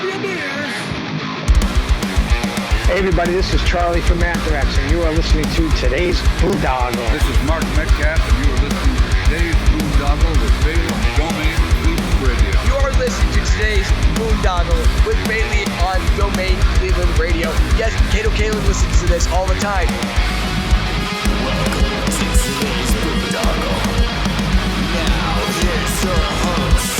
your beers. Hey everybody, this is Charlie from Anthrax, and you are listening to today's Boondoggle. This is Mark Metcalf, and you are listening to today's Boondoggle with Bailey on Domain Cleveland Radio. You are listening to today's Boondoggle with Bailey on Domain Cleveland Radio. Yes, Kato Kalin listens to this all the time. Welcome to today's Boondoggle. Now here's your host.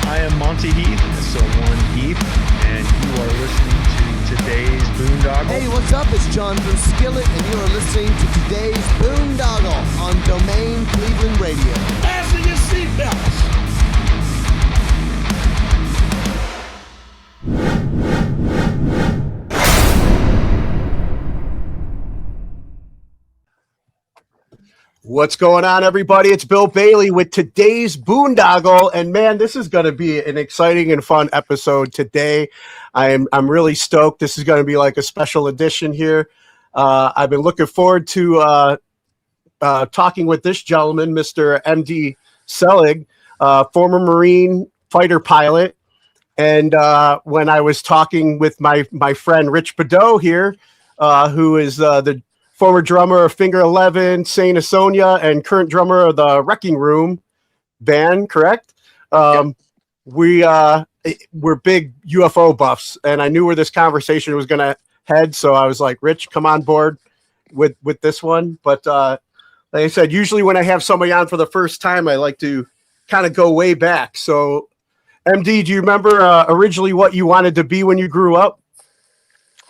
I am Monty Heath, SO1 Heath, and you are listening to today's Boondoggle. Hey, what's up? It's John from Skillet, and you are listening to today's Boondoggle on Domain Cleveland Radio. Fasten your seatbelts. What's going on, everybody? It's Bill Bailey with today's Boondoggle, and man, this is going to be an exciting and fun episode today. I'm really stoked. This is going to be like a special edition here. I've been looking forward to talking with this gentleman, Mr. M.D. Selig, former Marine fighter pilot. And when I was talking with my friend Rich Beddoe here, who is the former drummer of Finger 11, Saint Asonia, and current drummer of the Wrecking Room band, correct? We're big UFO buffs, and I knew where this conversation was going to head, so I was like, Rich, come on board with this one. But like I said, usually when I have somebody on for the first time, I like to kind of go way back. So, MD, do you remember originally what you wanted to be when you grew up?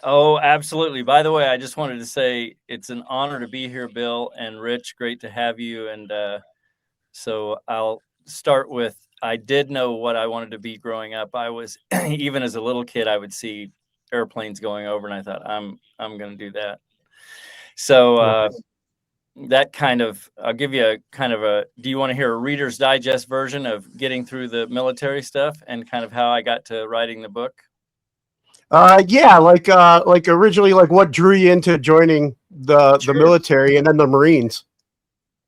Oh, absolutely. By the way, I just wanted to say it's an honor to be here, Bill and Rich. Great to have you. And so I'll start with, I did know what I wanted to be growing up. I was, even as a little kid, I would see airplanes going over, and I thought, I'm going to do that. So that kind of, I'll give you a kind of a, do you want to hear a Reader's Digest version of getting through the military stuff and kind of how I got to writing the book? Yeah, like originally, like what drew you into joining the military and then the Marines?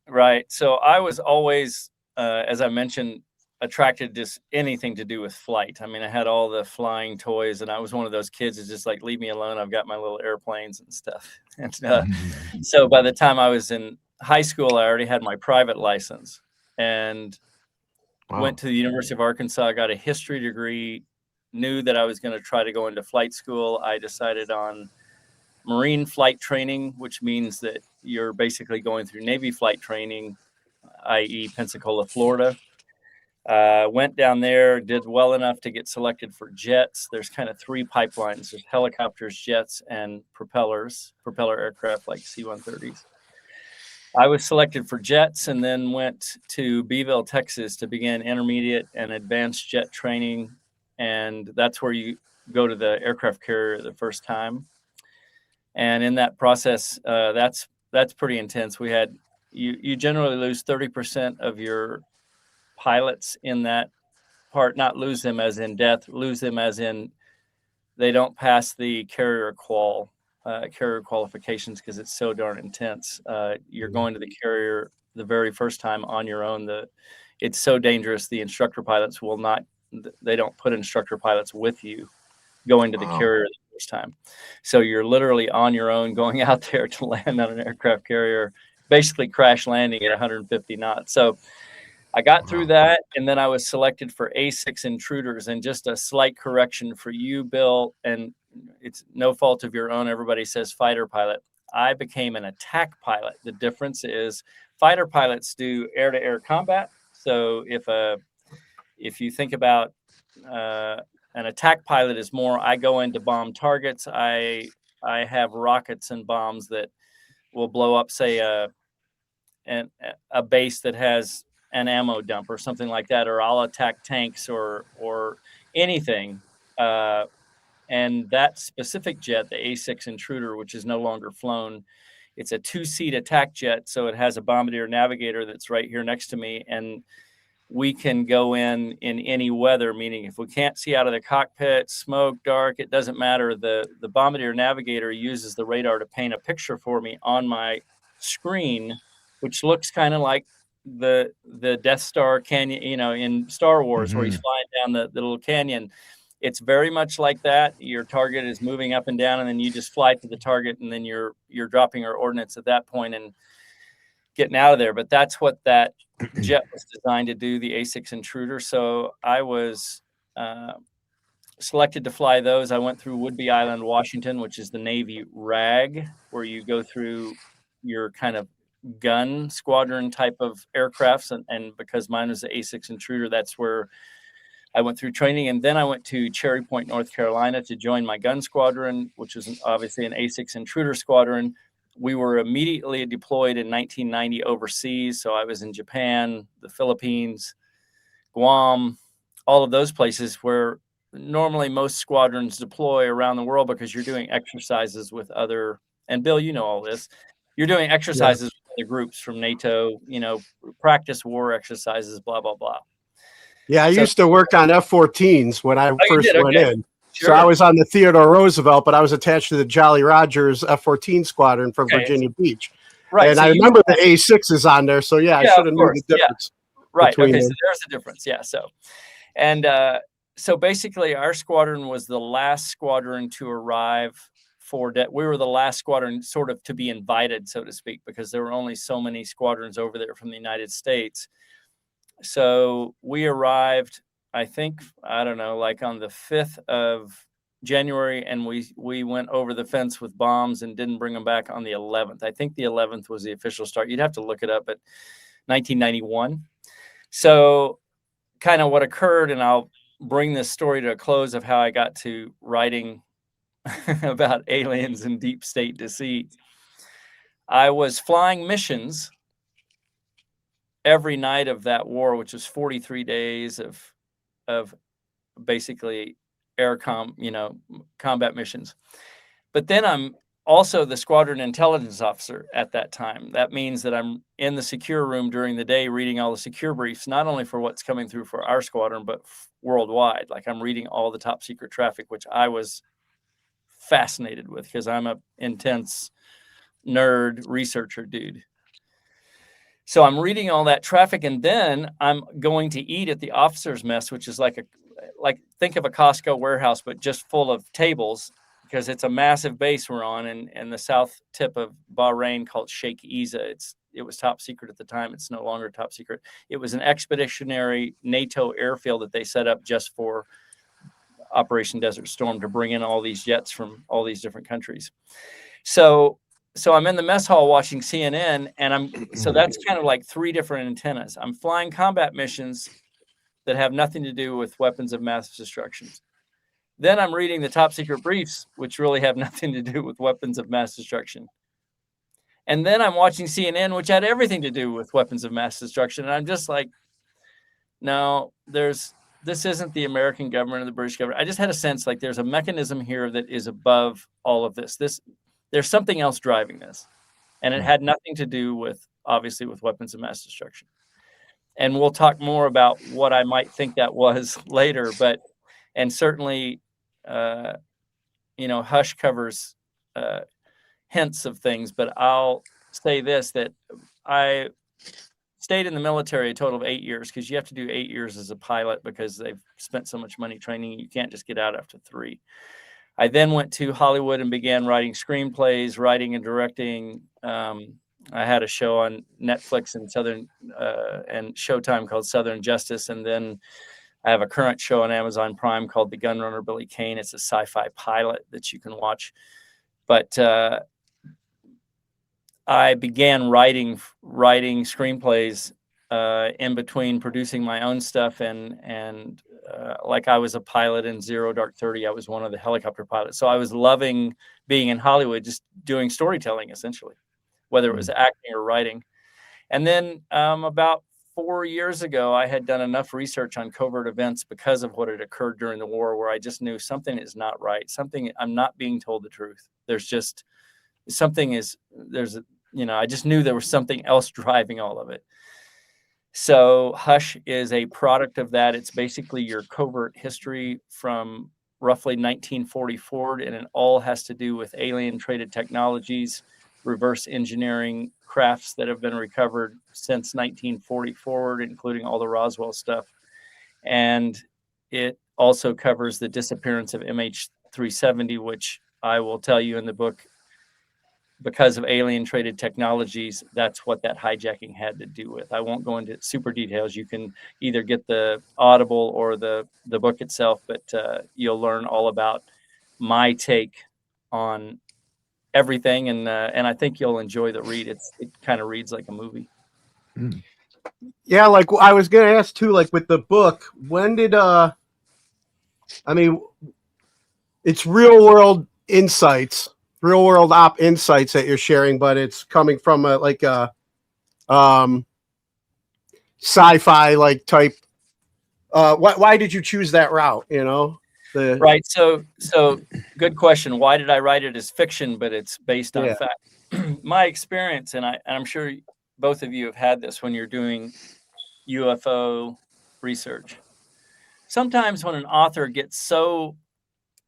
Right. So I was always, as I mentioned, attracted to anything to do with flight. I mean, I had all the flying toys, and I was one of those kids that's just like, leave me alone. I've got my little airplanes and stuff. And so by the time I was in high school, I already had my private license and went to the University of Arkansas, got a history degree, knew that I was going to try to go into flight school. I decided on Marine flight training, which means that you're basically going through Navy flight training, i.e. Pensacola, Florida. Went down there, did well enough to get selected for jets. There's kind of three pipelines. There's helicopters, jets, and propeller aircraft like C-130s. I was selected for jets and then went to Beeville, Texas to begin intermediate and advanced jet training. And that's where you go to the aircraft carrier the first time. And in that process, that's pretty intense. We had, you generally lose 30% of your pilots in that part, not lose them as in death, lose them as in they don't pass the carrier qualifications because it's so darn intense. You're going to the carrier the very first time on your own. It's so dangerous. The instructor pilots will not, they don't put instructor pilots with you going to the carrier the first time. So you're literally on your own going out there to land on an aircraft carrier, basically crash landing at 150 knots. So I got through that, and then I was selected for A6 intruders. And just a slight correction for you, Bill, and it's no fault of your own. Everybody says fighter pilot. I became an attack pilot. The difference is fighter pilots do air-to-air combat. So if you think about an attack pilot is more, I go in to bomb targets. I have rockets and bombs that will blow up, say, a base that has an ammo dump or something like that, or I'll attack tanks or anything. And that specific jet, the A6 Intruder, which is no longer flown, it's a 2-seat attack jet. So it has a bombardier navigator that's right here next to me. And we can go in any weather, meaning if we can't see out of the cockpit, smoke, dark, it doesn't matter. The bombardier navigator uses the radar to paint a picture for me on my screen, which looks kind of like the Death Star canyon, in Star Wars, where he's flying down the little canyon. It's very much like that. Your target is moving up and down, and then you just fly to the target, and then you're dropping your ordnance at that point and getting out of there. But that's what that jet was designed to do, the A6 Intruder. So I was selected to fly those. I went through Whidbey Island, Washington, which is the Navy RAG, where you go through your kind of gun squadron type of aircrafts. And because mine was the A6 Intruder, that's where I went through training. And then I went to Cherry Point, North Carolina to join my gun squadron, which was obviously an A6 Intruder squadron. We were immediately deployed in 1990 overseas. So I was in Japan, the Philippines, Guam, all of those places where normally most squadrons deploy around the world because you're doing exercises with other, and Bill, you know all this, you're doing exercises with other groups from NATO, practice war exercises, blah, blah, blah. Yeah, I used to work on F-14s when I first went in. Sure. So I was on the Theodore Roosevelt, but I was attached to the Jolly Rogers F-14 squadron from Virginia Beach. Right. And so I remember the A6 is on there. So, I should have known the difference. Yeah. Right. Okay, so there's a difference. Yeah. So basically our squadron was the last squadron to arrive we were the last squadron sort of to be invited, so to speak, because there were only so many squadrons over there from the United States. So we arrived, I think, I don't know, like on the 5th of January, and we went over the fence with bombs and didn't bring them back on the 11th. I think the 11th was the official start. You'd have to look it up, but 1991. So kind of what occurred, and I'll bring this story to a close of how I got to writing about aliens and deep state deceit. I was flying missions every night of that war, which was 43 days of basically combat missions. But then I'm also the squadron intelligence officer at that time. That means that I'm in the secure room during the day reading all the secure briefs, not only for what's coming through for our squadron, but worldwide. Like I'm reading all the top secret traffic, which I was fascinated with because I'm a intense nerd researcher dude. So I'm reading all that traffic, and then I'm going to eat at the officers' mess, which is like think of a Costco warehouse, but just full of tables, because it's a massive base we're on in the south tip of Bahrain called Sheikh Isa. It was top secret at the time. It's no longer top secret. It was an expeditionary NATO airfield that they set up just for Operation Desert Storm to bring in all these jets from all these different countries. So I'm in the mess hall watching CNN, and so that's kind of like three different antennas. I'm flying combat missions that have nothing to do with weapons of mass destruction. Then I'm reading the top secret briefs, which really have nothing to do with weapons of mass destruction. And then I'm watching CNN, which had everything to do with weapons of mass destruction. And I'm just like, no, this isn't the American government or the British government. I just had a sense like there's a mechanism here that is above all of this. There's something else driving this. And it had nothing to do with, obviously, with weapons of mass destruction. And we'll talk more about what I might think that was later. And certainly, Hush covers hints of things. But I'll say this, that I stayed in the military a total of 8 years, because you have to do 8 years as a pilot because they've spent so much money training. You can't just get out after 3. I then went to Hollywood and began writing screenplays, writing and directing. I had a show on Netflix and and Showtime called Southern Justice. And then I have a current show on Amazon Prime called The Gunrunner Billy Kane. It's a sci-fi pilot that you can watch. But I began writing screenplays in between producing my own stuff and like I was a pilot in Zero Dark 30. I was one of the helicopter pilots. So I was loving being in Hollywood, just doing storytelling essentially, whether it was acting or writing. And then about 4 years ago, I had done enough research on covert events because of what had occurred during the war, where I just knew something is not right. I'm not being told the truth. There's just I just knew there was something else driving all of it. So Hush is a product of that. It's basically your covert history from roughly 1944, and it all has to do with alien traded technologies, reverse engineering crafts that have been recovered since 1940 forward, including all the Roswell stuff. And it also covers the disappearance of MH370, which I will tell you in the book, because of alien traded technologies, that's what that hijacking had to do with. I won't go into super details. You can either get the Audible or the book itself, but you'll learn all about my take on everything, and I think you'll enjoy the read. It kind of reads like a movie. Yeah, like I was gonna ask too, like with the book, when did I mean, it's real world insights, real world op insights that you're sharing, but it's coming from a like a sci-fi like type. Why did you choose that route? You know, Right. So good question. Why did I write it as fiction, but it's based on fact? My experience, and I'm sure both of you have had this when you're doing UFO research. Sometimes when an author gets so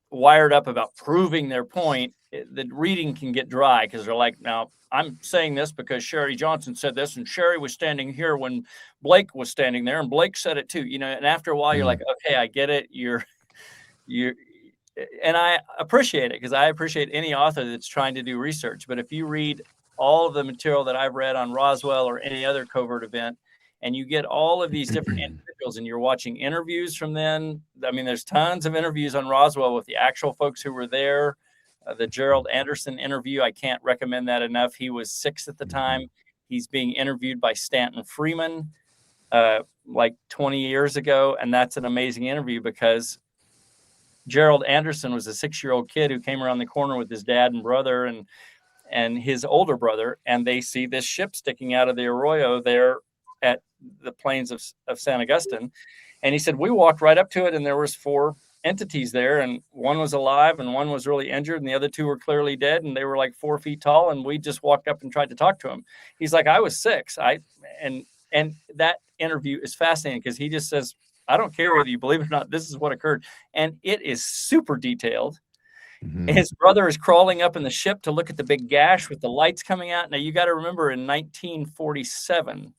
wired up about proving their point, the reading can get dry because they're like, now I'm saying this because Sherry Johnson said this, and Sherry was standing here when Blake was standing there, and Blake said it too. You know, and after a while, you're like, okay, I get it. You're, and I appreciate it because I appreciate any author that's trying to do research. But if you read all of the material that I've read on Roswell or any other covert event, and you get all of these different individuals and you're watching interviews from them. I mean, there's tons of interviews on Roswell with the actual folks who were there. The Gerald Anderson interview, I can't recommend that enough. He was 6 at the time. He's being interviewed by Stanton Freeman like 20 years ago. And that's an amazing interview because Gerald Anderson was a 6-year-old kid who came around the corner with his dad and brother and his older brother. And they see this ship sticking out of the arroyo there at the plains of San Augustine. And he said, we walked right up to it and there was 4 entities there, and one was alive and one was really injured and the other 2 were clearly dead, and they were like 4 feet tall, and we just walked up and tried to talk to him. He's like, I was 6. And that interview is fascinating because he just says, I don't care whether you believe it or not, this is what occurred. And it is super detailed. His brother is crawling up in the ship to look at the big gash with the lights coming out. Now you got to remember, in 1947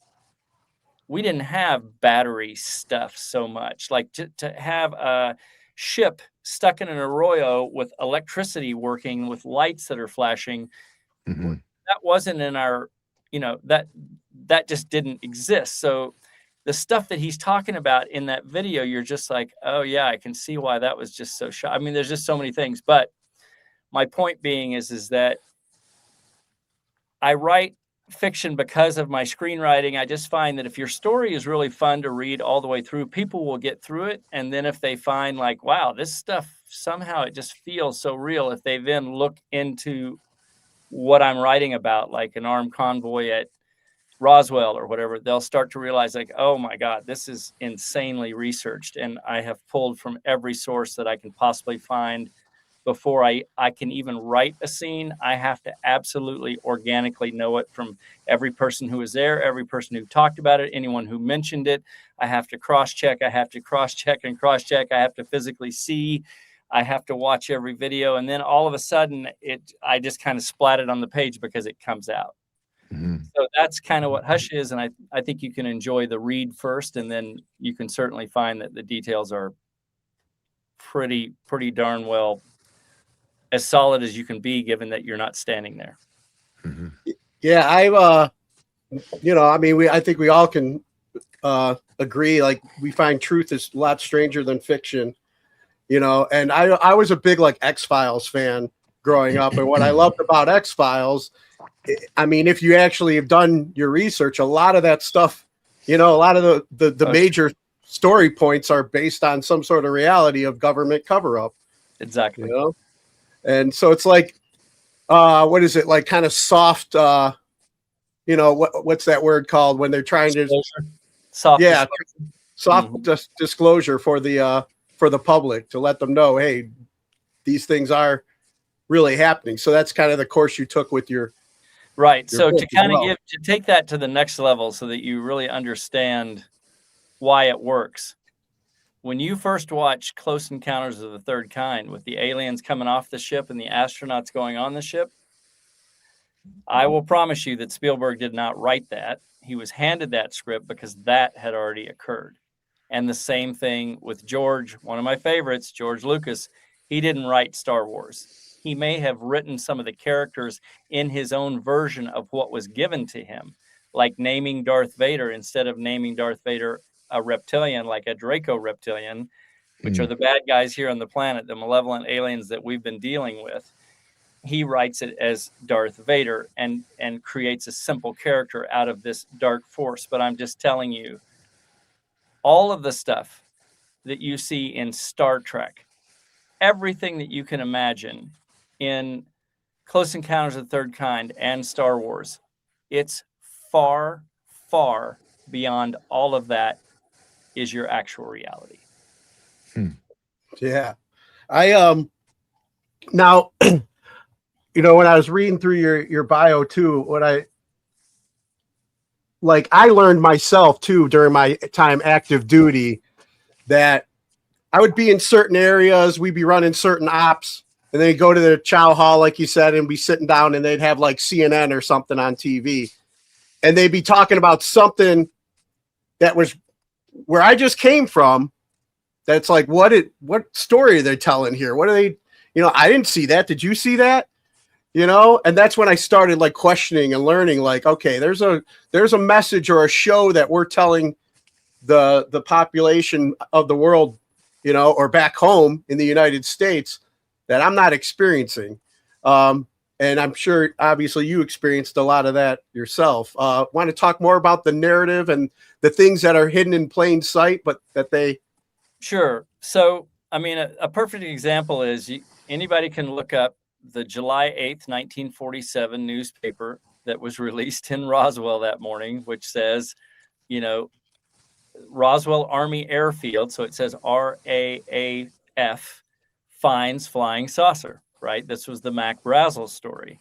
we didn't have battery stuff so much. Like to have a ship stuck in an arroyo with electricity working with lights that are flashing, that wasn't in our, you know, that just didn't exist. So the stuff that he's talking about in that video, you're just like, oh yeah, I can see why that was just so I mean, there's just so many things. But my point being is that I write fiction because of my screenwriting. I just find that if your story is really fun to read all the way through, people will get through it. And then if they find like, wow, this stuff, somehow it just feels so real. If they then look into what I'm writing about, like an armed convoy at Roswell or whatever, they'll start to realize like, oh my God, this is insanely researched. And I have pulled from every source that I can possibly find. Before I can even write a scene, I have to absolutely organically know it from every person who was there, every person who talked about it, anyone who mentioned it. I have to cross-check. I have to cross-check and cross-check. I have to physically see. I have to watch every video. And then all of a sudden, I just kind of splat it on the page because it comes out. So that's kind of what Hush is. And I think you can enjoy the read first, and then you can certainly find that the details are pretty darn well as solid as you can be, given that you're not standing there. Yeah, I mean, I think we all can agree. Like, we find truth is a lot stranger than fiction, you know. And I was a big like X-Files fan growing up, and what I loved about X-Files, I mean, if you actually have done your research, a lot of that stuff, you know, a lot of the major story points are based on some sort of reality of government cover-up. Exactly. You know? And so it's like, what is it, like kind of soft, you know, what's that word called when they're trying to soft disclosure for the public, to let them know, hey, these things are really happening. So that's kind of the course you took with your Right. Your So book to as kind of well. take that to the next level so that you really understand why it works. When you first watch Close Encounters of the Third Kind with the aliens coming off the ship and the astronauts going on the ship, I will promise you that Spielberg did not write that. He was handed that script because that had already occurred. And the same thing with George, one of my favorites, George Lucas. He didn't write Star Wars. He may have written some of the characters in his own version of what was given to him, like naming Darth Vader instead of naming Darth Vader a reptilian, like a Draco reptilian, which are the bad guys here on the planet, the malevolent aliens that we've been dealing with. He writes it as Darth Vader and creates a simple character out of this dark force. But I'm just telling you, all of the stuff that you see in Star Trek, everything that you can imagine in Close Encounters of the Third Kind and Star Wars, it's far, far beyond all of that is your actual reality. Yeah. I now you know, when I was reading through your bio too, I learned myself too during my time active duty that I would be in certain areas, we'd be running certain ops, and then go to the chow hall, like you said, and be sitting down, and they'd have like CNN or something on TV, and they'd be talking about something that was where I just came from. That's like, what story are they telling here? What are they, I didn't see that. Did you see that? And that's when I started like questioning and learning, like, okay, there's a message or a show that we're telling the population of the world, or back home in the United States that I'm not experiencing. And I'm sure obviously you experienced a lot of that yourself. Want to talk more about the narrative and the things that are hidden in plain sight, but that they. Sure. So, I mean, a perfect example is anybody can look up the July 8th, 1947 newspaper that was released in Roswell that morning, which says, Roswell Army Airfield. So it says RAAF finds flying saucer, right? This was the Mac Brazel story.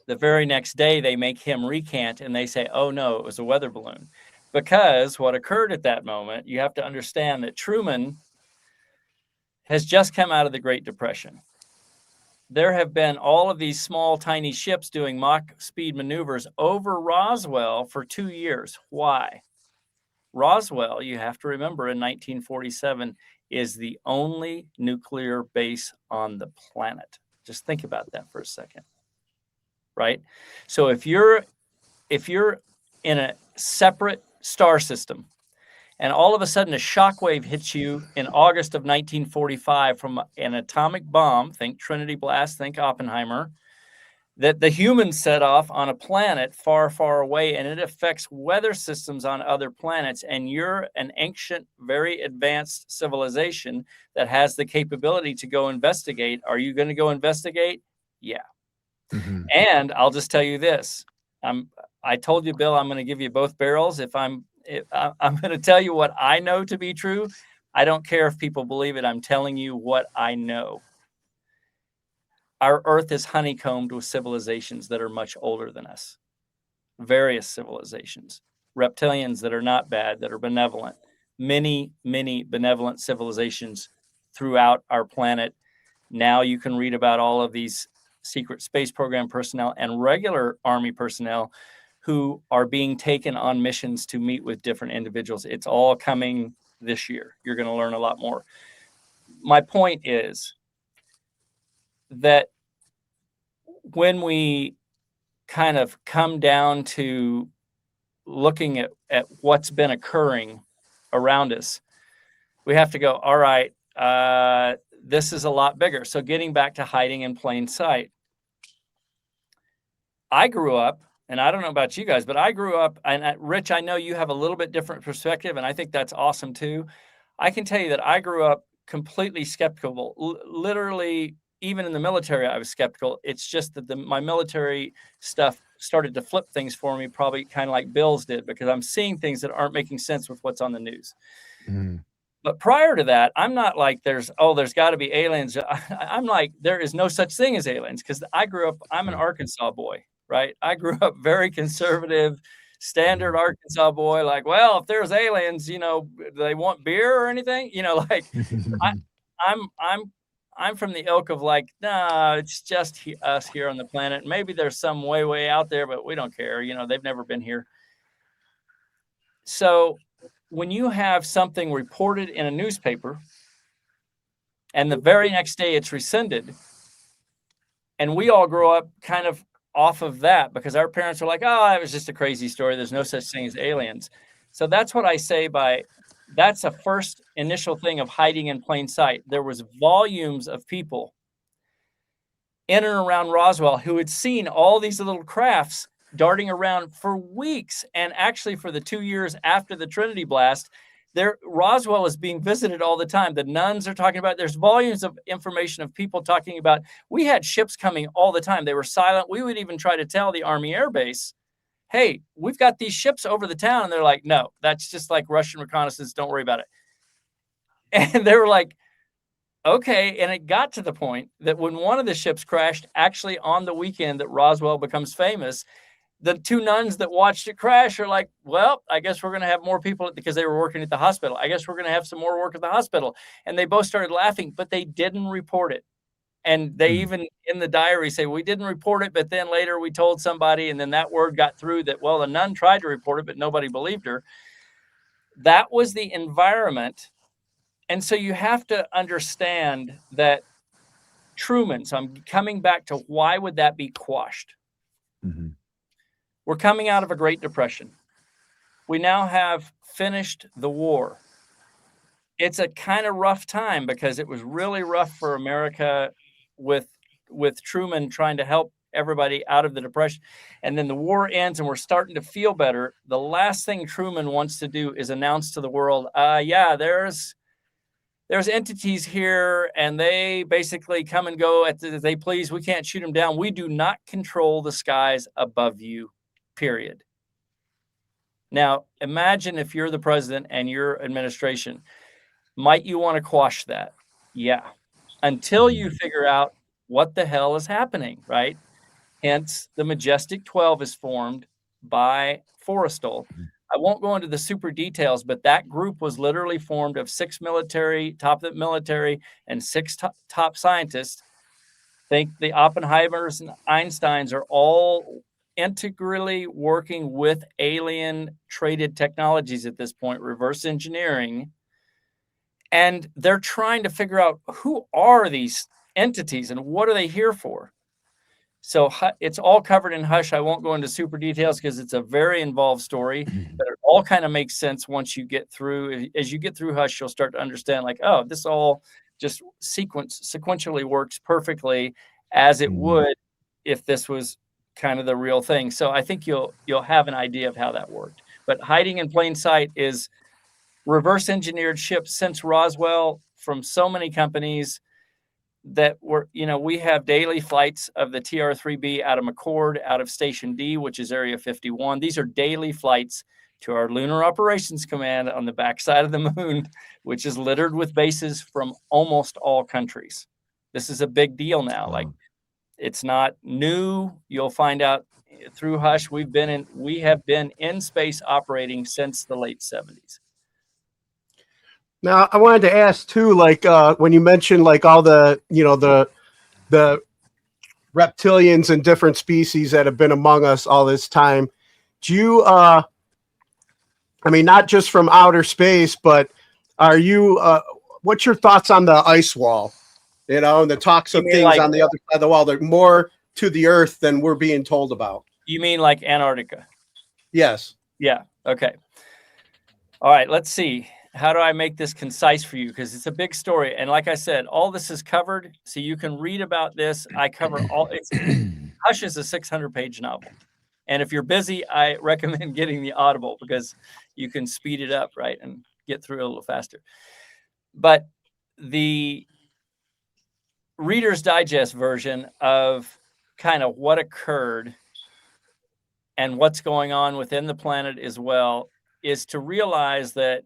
The very next day, they make him recant and they say, oh, no, it was a weather balloon. Because what occurred at that moment, you have to understand that Truman has just come out of the Great Depression. There have been all of these small, tiny ships doing Mach speed maneuvers over Roswell for 2 years. Why? Roswell, you have to remember, in 1947, is the only nuclear base on the planet. Just think about that for a second, right? So if you're in a separate star system, and all of a sudden a shockwave hits you in August of 1945 from an atomic bomb, think Trinity blast, think Oppenheimer, that the humans set off on a planet far, far away, and it affects weather systems on other planets, and you're an ancient, very advanced civilization that has the capability to go investigate. Are you going to go investigate? Yeah. Mm-hmm. And I'll just tell you this. I told you, Bill, I'm going to give you both barrels. I'm going to tell you what I know to be true. I don't care if people believe it. I'm telling you what I know. Our Earth is honeycombed with civilizations that are much older than us. Various civilizations. Reptilians that are not bad, that are benevolent. Many, many benevolent civilizations throughout our planet. Now you can read about all of these secret space program personnel and regular Army personnel who are being taken on missions to meet with different individuals. It's all coming this year. You're going to learn a lot more. My point is that when we kind of come down to looking at what's been occurring around us, we have to go, all right, this is a lot bigger. So getting back to hiding in plain sight. I grew up, and I don't know about you guys, but I grew up, and Rich, I know you have a little bit different perspective, and I think that's awesome too. I can tell you that I grew up completely skeptical. Literally, even in the military, I was skeptical. It's just that my military stuff started to flip things for me, probably kind of like Bill's did, because I'm seeing things that aren't making sense with what's on the news. Mm. But prior to that, I'm not like there's got to be aliens. I'm like, there is no such thing as aliens, because I grew up, I'm an Arkansas boy. right? I grew up very conservative, standard Arkansas boy. Like, well, if there's aliens, do they want beer or anything? Like I'm from the ilk of like, nah, it's just us here on the planet. Maybe there's some way out there, but we don't care. They've never been here. So when you have something reported in a newspaper and the very next day it's rescinded, and we all grow up kind of off of that because our parents are like, oh, it was just a crazy story. There's no such thing as aliens. So that's what I say by that's a first initial thing of hiding in plain sight. There was volumes of people in and around Roswell who had seen all these little crafts darting around for weeks. And actually for the 2 years after the Trinity blast, Roswell is being visited all the time. The nuns are talking about, there's volumes of information of people talking about, we had ships coming all the time. They were silent. We would even try to tell the Army Air Base, hey, we've got these ships over the town. And they're like, no, that's just like Russian reconnaissance. Don't worry about it. And they were like, okay. And it got to the point that when one of the ships crashed, actually on the weekend that Roswell becomes famous, the two nuns that watched it crash are like, well, I guess we're going to have more people because they were working at the hospital. I guess we're going to have some more work at the hospital. And they both started laughing, but they didn't report it. And they even in the diary say, we didn't report it, but then later we told somebody, and then that word got through that, well, the nun tried to report it, but nobody believed her. That was the environment. And so you have to understand that Truman, so I'm coming back to why would that be quashed? Mm-hmm. We're coming out of a Great Depression. We now have finished the war. It's a kind of rough time because it was really rough for America with Truman trying to help everybody out of the Depression. And then the war ends and we're starting to feel better. The last thing Truman wants to do is announce to the world, there's entities here and they basically come and go as they please. We can't shoot them down. We do not control the skies above you, period. Now, imagine if you're the president and your administration, might you want to quash that? Yeah. Until you figure out what the hell is happening, right? Hence, the Majestic 12 is formed by Forrestal. I won't go into the super details, but that group was literally formed of 6 top of the military and 6 top scientists. Think the Oppenheimers and Einsteins are all integrally working with alien traded technologies at this point, reverse engineering. And they're trying to figure out who are these entities and what are they here for? So it's all covered in Hush. I won't go into super details because it's a very involved story, but it all kind of makes sense once you get through. As you get through Hush, you'll start to understand like, oh, this all just sequentially works perfectly as it would if this was kind of the real thing. So I think you'll have an idea of how that worked. But hiding in plain sight is reverse engineered ships since Roswell from so many companies that we have daily flights of the TR-3B out of McCord, out of Station D, which is Area 51. These are daily flights to our Lunar Operations Command on the backside of the moon, which is littered with bases from almost all countries. This is a big deal now. Wow. Like, it's not new. You'll find out through Hush. We have been in space operating since the late 70s. Now, I wanted to ask too, like when you mentioned like all the reptilians and different species that have been among us all this time, do you, not just from outer space, but are you, what's your thoughts on the ice wall? And the talks of things on the other side of the wall, they're more to the earth than we're being told about. You mean like Antarctica? Yes. Yeah. Okay. All right. Let's see. How do I make this concise for you? Because it's a big story. And like I said, all this is covered. So you can read about this. I cover all. Hush is a 600-page novel. And if you're busy, I recommend getting the Audible because you can speed it up, right, and get through it a little faster. But the Reader's Digest version of kind of what occurred and what's going on within the planet as well is to realize that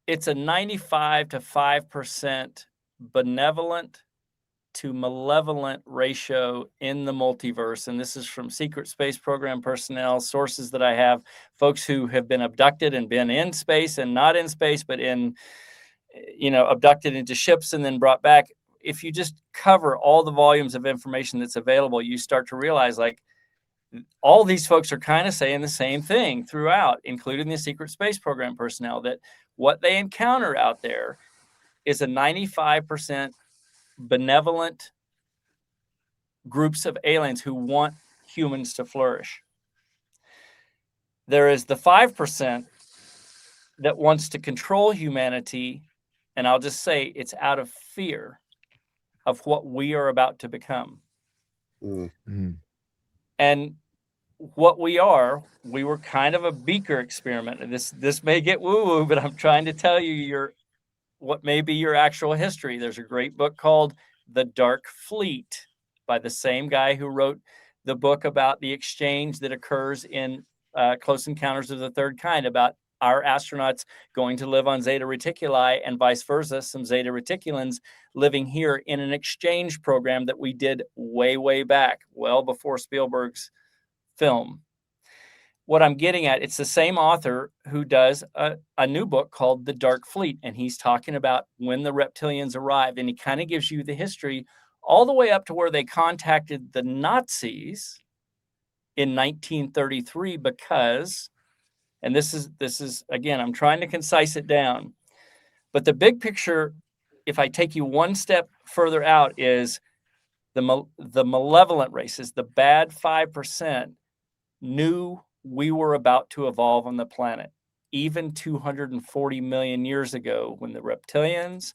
it's a 95 to 5% benevolent to malevolent ratio in the multiverse, and this is from secret space program personnel, sources that I have, folks who have been abducted and been in space and not in space, but in, abducted into ships and then brought back. If you just cover all the volumes of information that's available, you start to realize like all these folks are kind of saying the same thing throughout, including the secret space program personnel, that what they encounter out there is a 95% benevolent groups of aliens who want humans to flourish. There is the 5% that wants to control humanity, and I'll just say it's out of fear of what we are about to become. And what we were kind of a beaker experiment. This may get woo-woo, but I'm trying to tell you what may be your actual history. There's a great book called The Dark Fleet by the same guy who wrote the book about the exchange that occurs in Close Encounters of the Third Kind, about our astronauts going to live on Zeta Reticuli and vice versa, some Zeta Reticulans living here in an exchange program that we did way, way back, well before Spielberg's film. What I'm getting at, it's the same author who does a new book called The Dark Fleet, and he's talking about when the Reptilians arrived, and he kind of gives you the history all the way up to where they contacted the Nazis in 1933 because, and this is again, I'm trying to concise it down, but the big picture, if I take you one step further out, is the malevolent races, the bad 5%, knew we were about to evolve on the planet, even 240 million years ago, when the reptilians,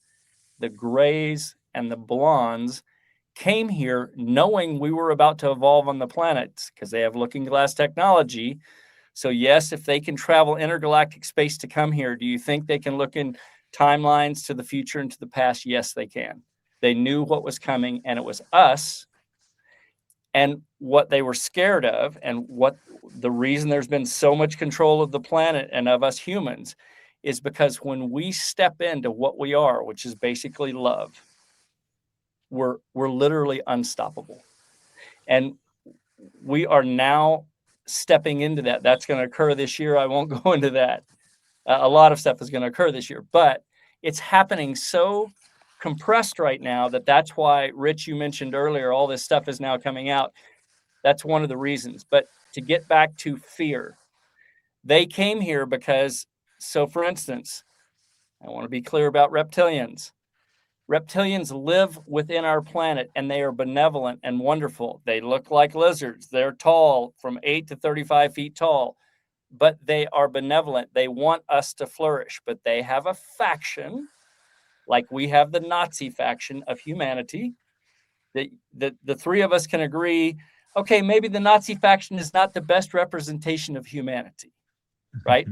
the grays, and the blondes came here knowing we were about to evolve on the planet because they have looking glass technology. So yes, if they can travel intergalactic space to come here, do you think they can look in timelines to the future and to the past? Yes, they can. They knew what was coming, and it was us. And what they were scared of, and what the reason there's been so much control of the planet and of us humans, is because when we step into what we are, which is basically love, we're literally unstoppable. And we are now stepping into that. That's going to occur this year. I won't go into that. A lot of stuff is going to occur this year, but it's happening so compressed right now that's why, Rich, you mentioned earlier, all this stuff is now coming out. That's one of the reasons. But to get back to fear, they came here because, so for instance, I want to be clear about reptilians. Reptilians live within our planet, and they are benevolent and wonderful. They look like lizards. They're tall, from 8 to 35 feet tall, but they are benevolent. They want us to flourish, but they have a faction, like we have the Nazi faction of humanity, that the three of us can agree, okay, maybe the Nazi faction is not the best representation of humanity, right?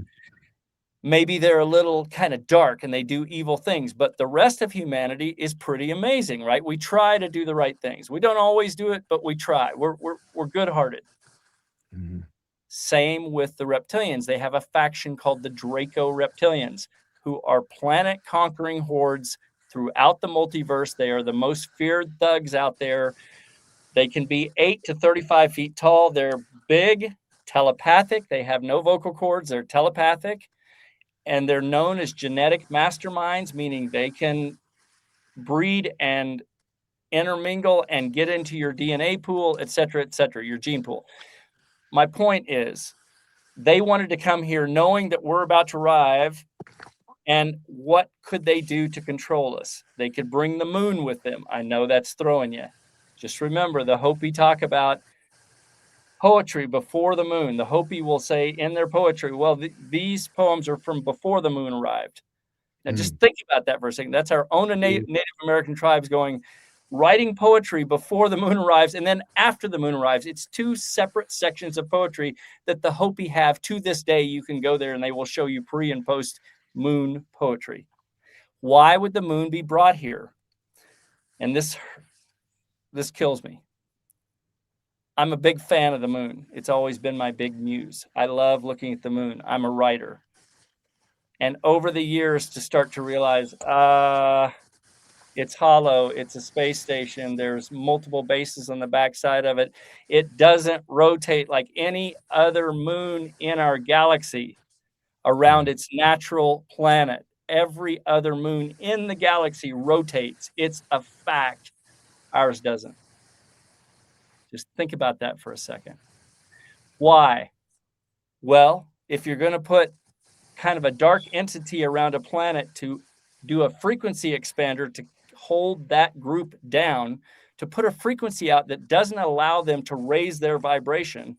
Maybe they're a little kind of dark and they do evil things, but the rest of humanity is pretty amazing, right? We try to do the right things. We don't always do it, but we try. We're good-hearted. Mm-hmm. Same with the reptilians. They have a faction called the Draco Reptilians, who are planet-conquering hordes throughout the multiverse. They are the most feared thugs out there. They can be 8 to 35 feet tall. They're big, telepathic. They have no vocal cords. They're telepathic. And they're known as genetic masterminds, meaning they can breed and intermingle and get into your DNA pool, et cetera, your gene pool. My point is, they wanted to come here knowing that we're about to arrive. And what could they do to control us? They could bring the moon with them. I know that's throwing you. Just remember, the Hopi talk about poetry before the moon. The Hopi will say in their poetry, well, these poems are from before the moon arrived. Now, just think about that for a second. That's our own Native American tribes writing poetry before the moon arrives, and then after the moon arrives. It's two separate sections of poetry that the Hopi have to this day. You can go there and they will show you pre and post moon poetry. Why would the moon be brought here? And this kills me. I'm a big fan of the moon. It's always been my big muse. I love looking at the moon. I'm a writer. And over the years, to start to realize, It's hollow. It's a space station. There's multiple bases on the backside of it. It doesn't rotate like any other moon in our galaxy around its natural planet. Every other moon in the galaxy rotates. It's a fact. Ours doesn't. Just think about that for a second. Why? Well, if you're going to put kind of a dark entity around a planet to do a frequency expander to hold that group down, to put a frequency out that doesn't allow them to raise their vibration,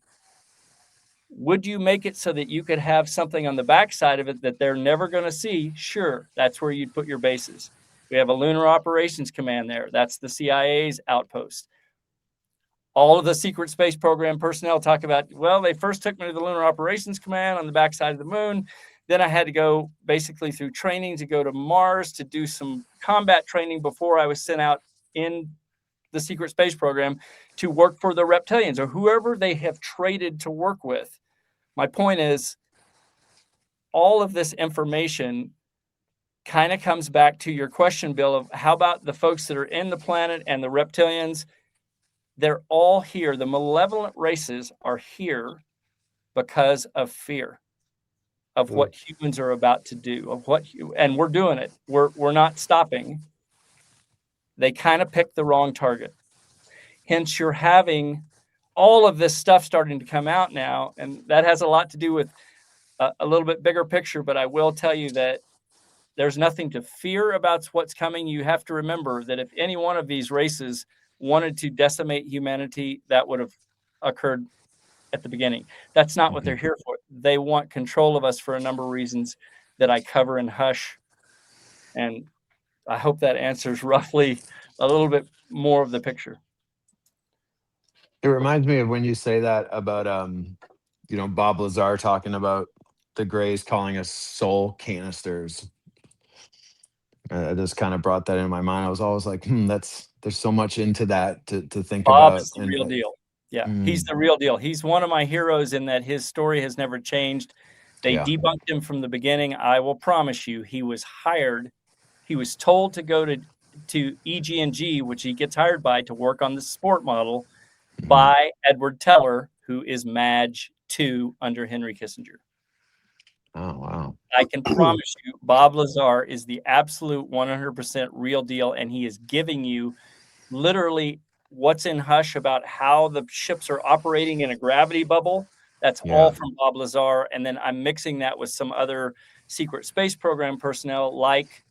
would you make it so that you could have something on the backside of it that they're never going to see? Sure, that's where you'd put your bases. We have a Lunar Operations Command there. That's the CIA's outpost. All of the secret space program personnel talk about, well, they first took me to the Lunar Operations Command on the backside of the moon. Then I had to go basically through training to go to Mars to do some combat training before I was sent out in the secret space program to work for the Reptilians or whoever they have traded to work with. My point is, all of this information kind of comes back to your question, Bill, of how about the folks that are in the planet and the Reptilians? They're all here. The malevolent races are here because of fear of what humans are about to do, and we're doing it. We're not stopping. They kind of picked the wrong target. Hence, you're having all of this stuff starting to come out now, and that has a lot to do with a little bit bigger picture, but I will tell you that there's nothing to fear about what's coming. You have to remember that if any one of these races wanted to decimate humanity, that would have occurred at the beginning. That's not what they're here for. They want control of us for a number of reasons that I cover in Hush. And I hope that answers roughly a little bit more of the picture. It reminds me of when you say that about, Bob Lazar talking about the Greys calling us soul canisters. I just kind of brought that in my mind. I was always like, there's so much into that to think Bob's about. The real deal. Yeah, he's the real deal. He's one of my heroes in that his story has never changed. They debunked him from the beginning. I will promise you, he was hired. He was told to go to EG&G, which he gets hired by, to work on the sport model by Edward Teller, who is Madge 2 under Henry Kissinger. Oh, wow. I can promise you, Bob Lazar is the absolute 100% real deal, and he is giving you literally what's in Hush about how the ships are operating in a gravity bubble. That's all from Bob Lazar, and then I'm mixing that with some other secret space program personnel like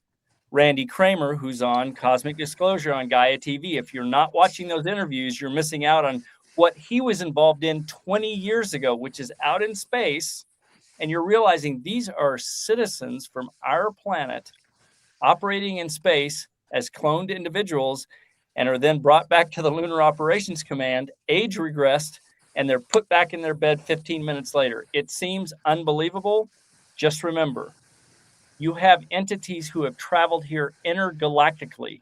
Randy Kramer, who's on Cosmic Disclosure on Gaia TV. If you're not watching those interviews, you're missing out on what he was involved in 20 years ago, which is out in space. And you're realizing these are citizens from our planet operating in space as cloned individuals and are then brought back to the Lunar Operations Command, age regressed, and they're put back in their bed 15 minutes later. It seems unbelievable. Just remember, you have entities who have traveled here intergalactically.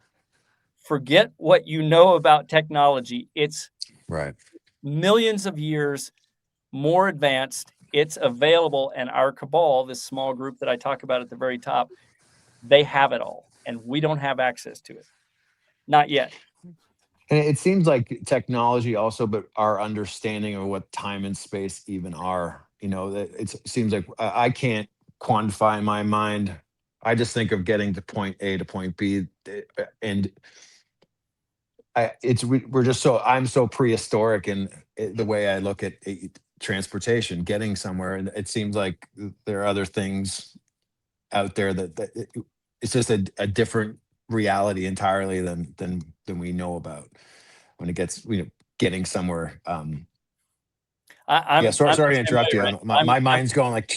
Forget what you know about technology. It's millions of years more advanced. It's available, and our cabal, this small group that I talk about at the very top, they have it all, and we don't have access to it. Not yet. And it seems like technology also, but our understanding of what time and space even are, it seems like I can't quantify in my mind. I just think of getting to point A to point B, and I'm so prehistoric in the way I look at transportation, getting somewhere, and it seems like there are other things out there that it's just a different reality entirely than we know about when it gets getting somewhere. Sorry to interrupt you. Right? My mind's going like.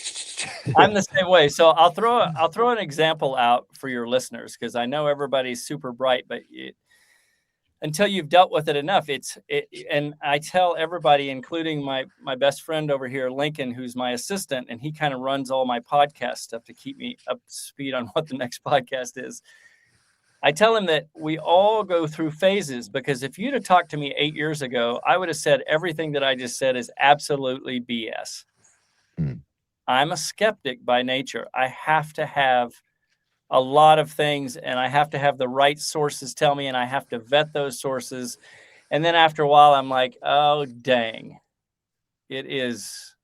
I'm the same way. So I'll throw an example out for your listeners, because I know everybody's super bright, but until you've dealt with it enough, and I tell everybody, including my best friend over here, Lincoln, who's my assistant, and he kind of runs all my podcast stuff to keep me up to speed on what the next podcast is. I tell him that we all go through phases, because if you'd have talked to me 8 years ago, I would have said everything that I just said is absolutely BS. I'm a skeptic by nature. I have to have a lot of things, and I have to have the right sources tell me, and I have to vet those sources. And then after a while, I'm like, oh, dang, it is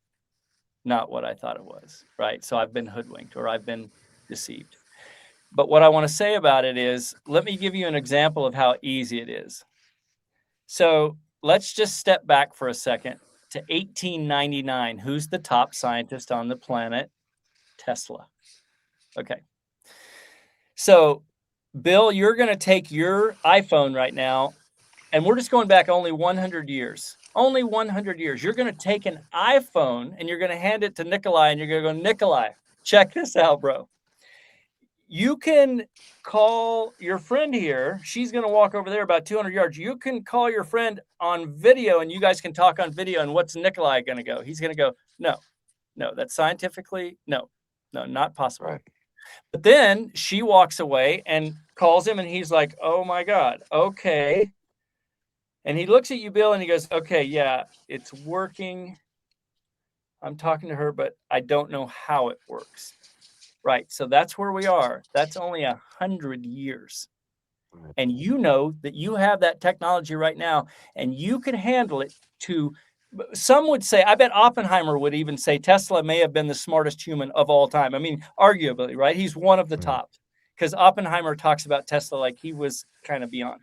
not what I thought it was, right? So I've been hoodwinked or I've been deceived. But what I want to say about it is, let me give you an example of how easy it is. So let's just step back for a second to 1899. Who's the top scientist on the planet? Tesla. Okay. So, Bill, you're going to take your iPhone right now, and we're just going back only 100 years. Only 100 years. You're going to take an iPhone, and you're going to hand it to Nikolai, and you're going to go, Nikolai, check this out, bro. You can call your friend here. She's going to walk over there about 200 yards. You can call your friend on video, and you guys can talk on video. And what's Nikolai going to go? He's going to go, no, that's scientifically, no, not possible. Right. But then she walks away and calls him, and he's like, oh, my God, okay. And he looks at you, Bill, and he goes, okay, yeah, it's working. I'm talking to her, but I don't know how it works. Right. So that's where we are. That's only 100 years. And you know that you have that technology right now, and you can handle it to, some would say, I bet Oppenheimer would even say Tesla may have been the smartest human of all time. I mean, arguably, right? He's one of the top, because Oppenheimer talks about Tesla like he was kind of beyond.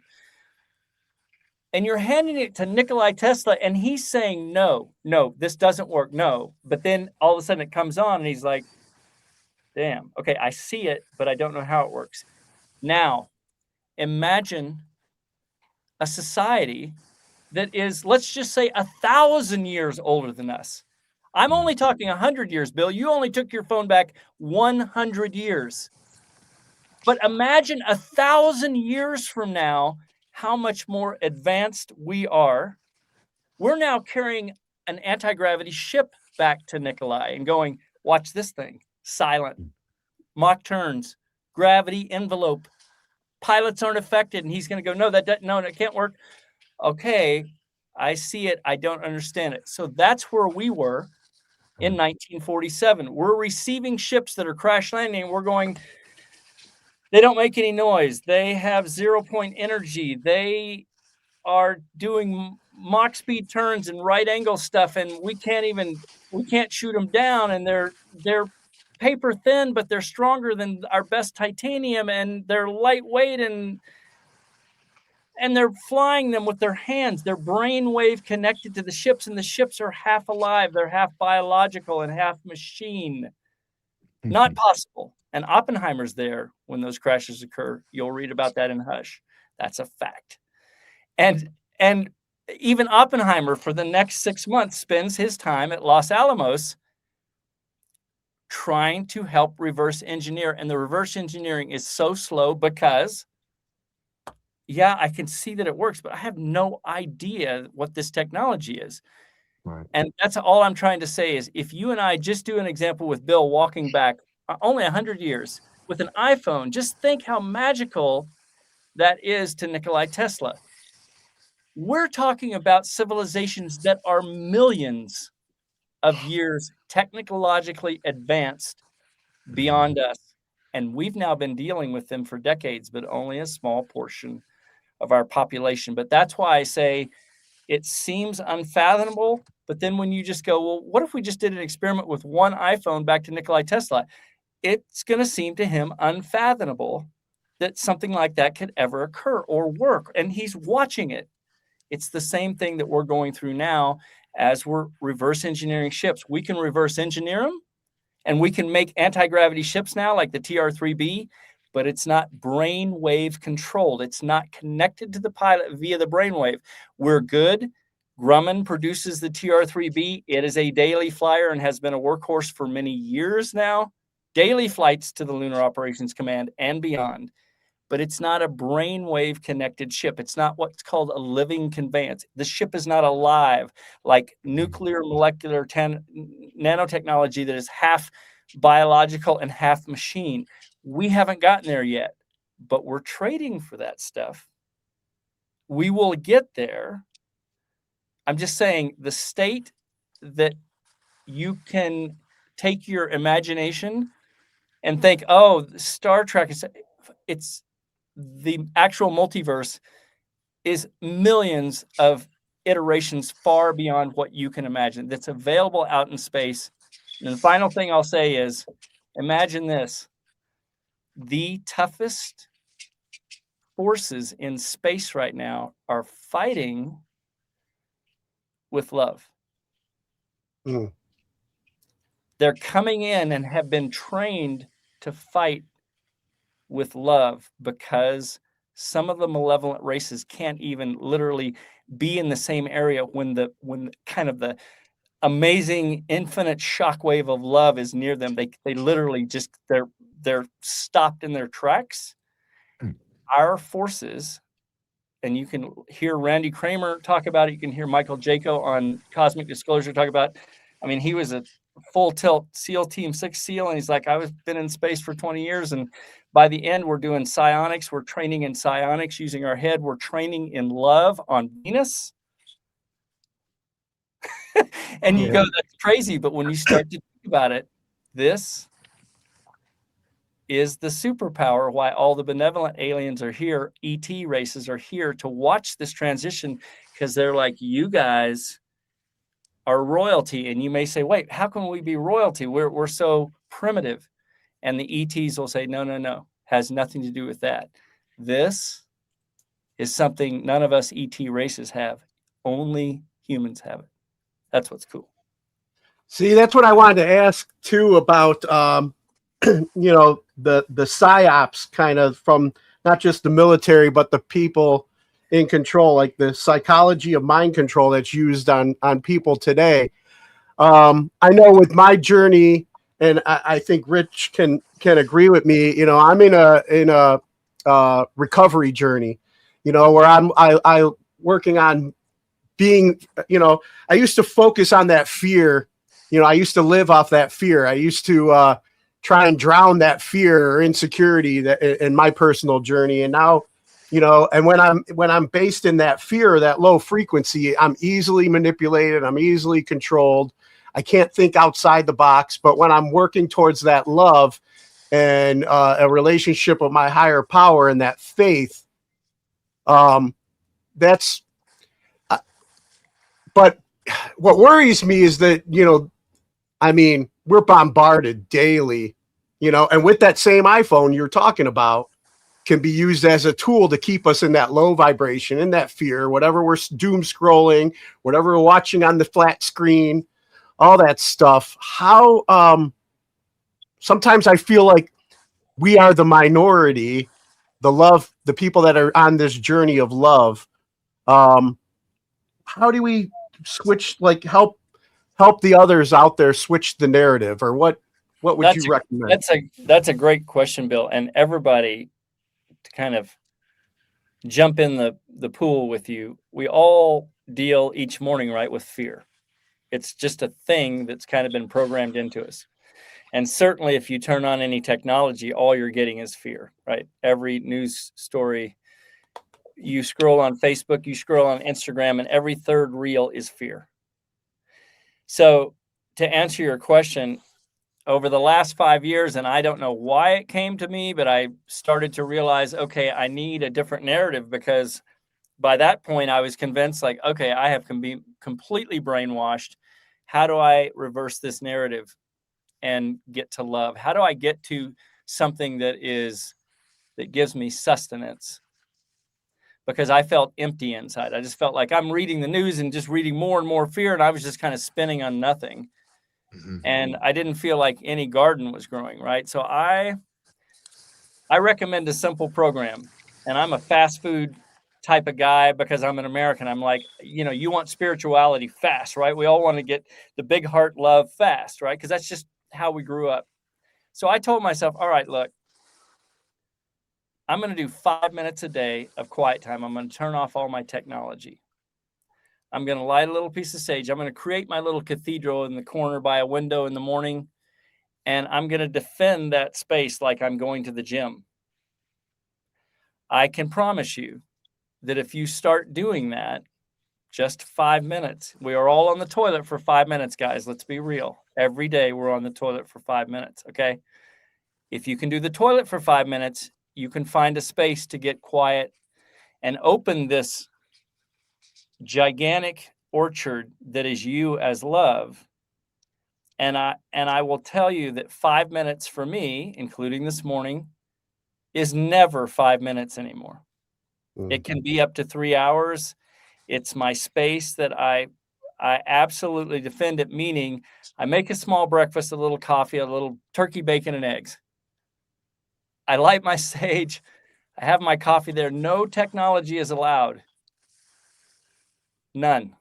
And you're handing it to Nikolai Tesla, and he's saying, no, this doesn't work. No. But then all of a sudden it comes on, and he's like, damn, okay, I see it, but I don't know how it works. Now, imagine a society that is, let's just say, 1,000 years older than us. I'm only talking 100 years, Bill. You only took your phone back 100 years. But imagine 1,000 years from now, how much more advanced we are. We're now carrying an anti-gravity ship back to Nikolai and going, watch this thing. Silent, Mach turns, gravity envelope, pilots aren't affected, and he's going to go, no, that can't work. Okay, I see it. I don't understand it. So that's where we were in 1947. We're receiving ships that are crash landing. We're going, they don't make any noise. They have 0-point energy. They are doing Mach speed turns and right angle stuff, and we can't shoot them down, and they're paper thin, but they're stronger than our best titanium, and they're lightweight, and they're flying them with their hands. Their brainwave connected to the ships, and the ships are half alive. They're half biological and half machine. Not possible. And Oppenheimer's there when those crashes occur. You'll read about that in Hush. That's a fact. And even Oppenheimer, for the next 6 months, spends his time at Los Alamos trying to help reverse engineer. And the reverse engineering is so slow because, yeah, I can see that it works, but I have no idea what this technology is. Right. And that's all I'm trying to say is, if you and I just do an example with Bill walking back only 100 years with an iPhone, just think how magical that is to Nikolai Tesla. We're talking about civilizations that are millions of years technologically advanced beyond us. And we've now been dealing with them for decades, but only a small portion of our population. But that's why I say it seems unfathomable. But then when you just go, well, what if we just did an experiment with one iPhone back to Nikolai Tesla? It's going to seem to him unfathomable that something like that could ever occur or work. And he's watching it. It's the same thing that we're going through now as we're reverse engineering ships. We can reverse engineer them, and we can make anti-gravity ships now like the TR-3B, but it's not brainwave controlled. It's not connected to the pilot via the brainwave. We're good. Grumman produces the TR-3B. It is a daily flyer and has been a workhorse for many years now. Daily flights to the Lunar Operations Command and beyond. But it's not a brainwave connected ship. It's not what's called a living conveyance. The ship is not alive like nuclear molecular nanotechnology that is half biological and half machine. We haven't gotten there yet, but we're trading for that stuff. We will get there. I'm just saying the state that you can take your imagination and think, oh, Star Trek it's the actual multiverse is millions of iterations far beyond what you can imagine that's available out in space. And the final thing I'll say is, imagine this: the toughest forces in space right now are fighting with love. Mm. They're coming in and have been trained to fight with love because some of the malevolent races can't even literally be in the same area when kind of the amazing infinite shockwave of love is near them. They literally just they're stopped in their tracks. Our forces, and you can hear Randy Kramer talk about it. You can hear Michael Jaco on Cosmic Disclosure talk about it. I mean, he was a full tilt SEAL Team 6 SEAL, and he's like, I've been in space for 20 years, and by the end, we're doing psionics. We're training in psionics using our head. We're training in love on Venus. And you go, that's crazy. But when you start to think about it, this is the superpower why all the benevolent aliens are here. ET races are here to watch this transition, because they're like, you guys are royalty. And you may say, wait, how can we be royalty? We're so primitive. And the ETs will say, no, has nothing to do with that. This is something none of us ET races have. Only humans have it. That's what's cool. See, that's what I wanted to ask too about, you know, the PsyOps kind of from not just the military, but the people in control, like the psychology of mind control that's used on people today. I know with my journey, and I think Rich can agree with me. You know, I'm in a recovery journey. You know, where I working on being. You know, I used to focus on that fear. You know, I used to live off that fear. I used to try and drown that fear or insecurity that in my personal journey. And now, you know, and when I'm based in that fear, that low frequency, I'm easily manipulated. I'm easily controlled. I can't think outside the box. But when I'm working towards that love and a relationship with my higher power and that faith, that's. But what worries me is that, you know, I mean, we're bombarded daily, you know, and with that same iPhone you're talking about can be used as a tool to keep us in that low vibration, in that fear, whatever we're doom scrolling, whatever we're watching on the flat screen, all that stuff. How sometimes I feel like we are the minority, the people that are on this journey of love. How do we switch, like help the others out there switch the narrative, or what would you recommend? That's a great question, Bill. And everybody to kind of jump in the pool with you. We all deal each morning, right, with fear. It's just a thing that's kind of been programmed into us. And certainly if you turn on any technology, all you're getting is fear, right? Every news story, you scroll on Facebook, you scroll on Instagram, and every third reel is fear. So to answer your question, over the last 5 years, and I don't know why it came to me, but I started to realize, okay, I need a different narrative, because by that point I was convinced, like, okay, I have been completely brainwashed. How do I reverse this narrative and get to love? How do I get to something that gives me sustenance? Because I felt empty inside. I just felt like I'm reading the news and just reading more and more fear, and I was just kind of spinning on nothing. Mm-hmm. And I didn't feel like any garden was growing, right? So I recommend a simple program, and I'm a fast food type of guy because I'm an American. I'm like, you know, you want spirituality fast, right? We all want to get the big heart love fast, right? Because that's just how we grew up. So I told myself, all right, look, I'm going to do 5 minutes a day of quiet time. I'm going to turn off all my technology. I'm going to light a little piece of sage. I'm going to create my little cathedral in the corner by a window in the morning, and I'm going to defend that space like I'm going to the gym. I can promise you that if you start doing that, just 5 minutes, we are all on the toilet for 5 minutes, guys. Let's be real. Every day we're on the toilet for 5 minutes, okay? If you can do the toilet for 5 minutes, you can find a space to get quiet and open this gigantic orchard that is you as love. And I will tell you that 5 minutes for me, including this morning, is never 5 minutes anymore. It can be up to 3 hours. It's my space that I absolutely defend it, meaning I make a small breakfast, a little coffee, a little turkey, bacon, and eggs. I light my sage. I have my coffee there. No technology is allowed. None.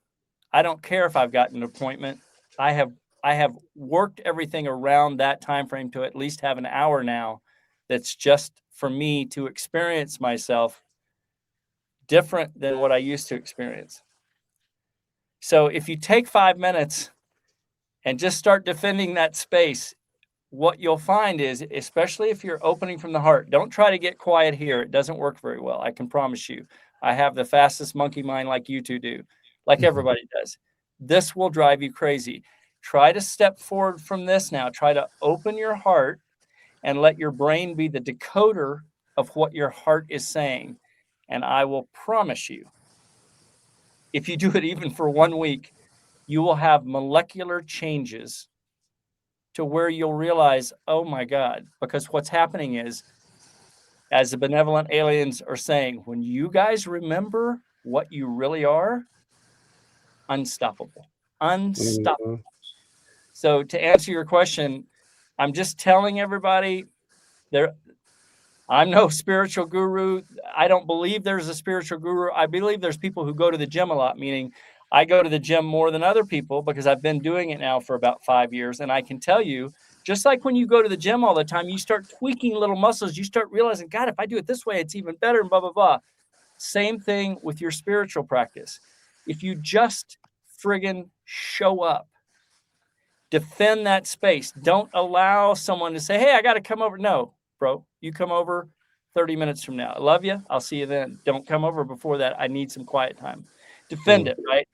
I don't care if I've got an appointment. I have worked everything around that time frame to at least have an hour now that's just for me to experience myself different than what I used to experience. So if you take 5 minutes and just start defending that space, what you'll find is, especially if you're opening from the heart, don't try to get quiet here. It doesn't work very well. I can promise you. I have the fastest monkey mind like you two do, like everybody does. This will drive you crazy. Try to step forward from this now. Try to open your heart and let your brain be the decoder of what your heart is saying. And I will promise you, if you do it even for 1 week, you will have molecular changes to where you'll realize, oh my God, because what's happening is, as the benevolent aliens are saying, when you guys remember what you really are, unstoppable. Unstoppable. So to answer your question, I'm just telling everybody I'm no spiritual guru. I don't believe there's a spiritual guru. I believe there's people who go to the gym a lot, meaning I go to the gym more than other people because I've been doing it now for about 5 years. And I can tell you, just like when you go to the gym all the time, you start tweaking little muscles. You start realizing, God, if I do it this way, it's even better and blah, blah, blah. Same thing with your spiritual practice. If you just friggin' show up, defend that space. Don't allow someone to say, hey, I got to come over. No, bro, you come over 30 minutes from now. I love you. I'll see you then. Don't come over before that. I need some quiet time. Defend it, right?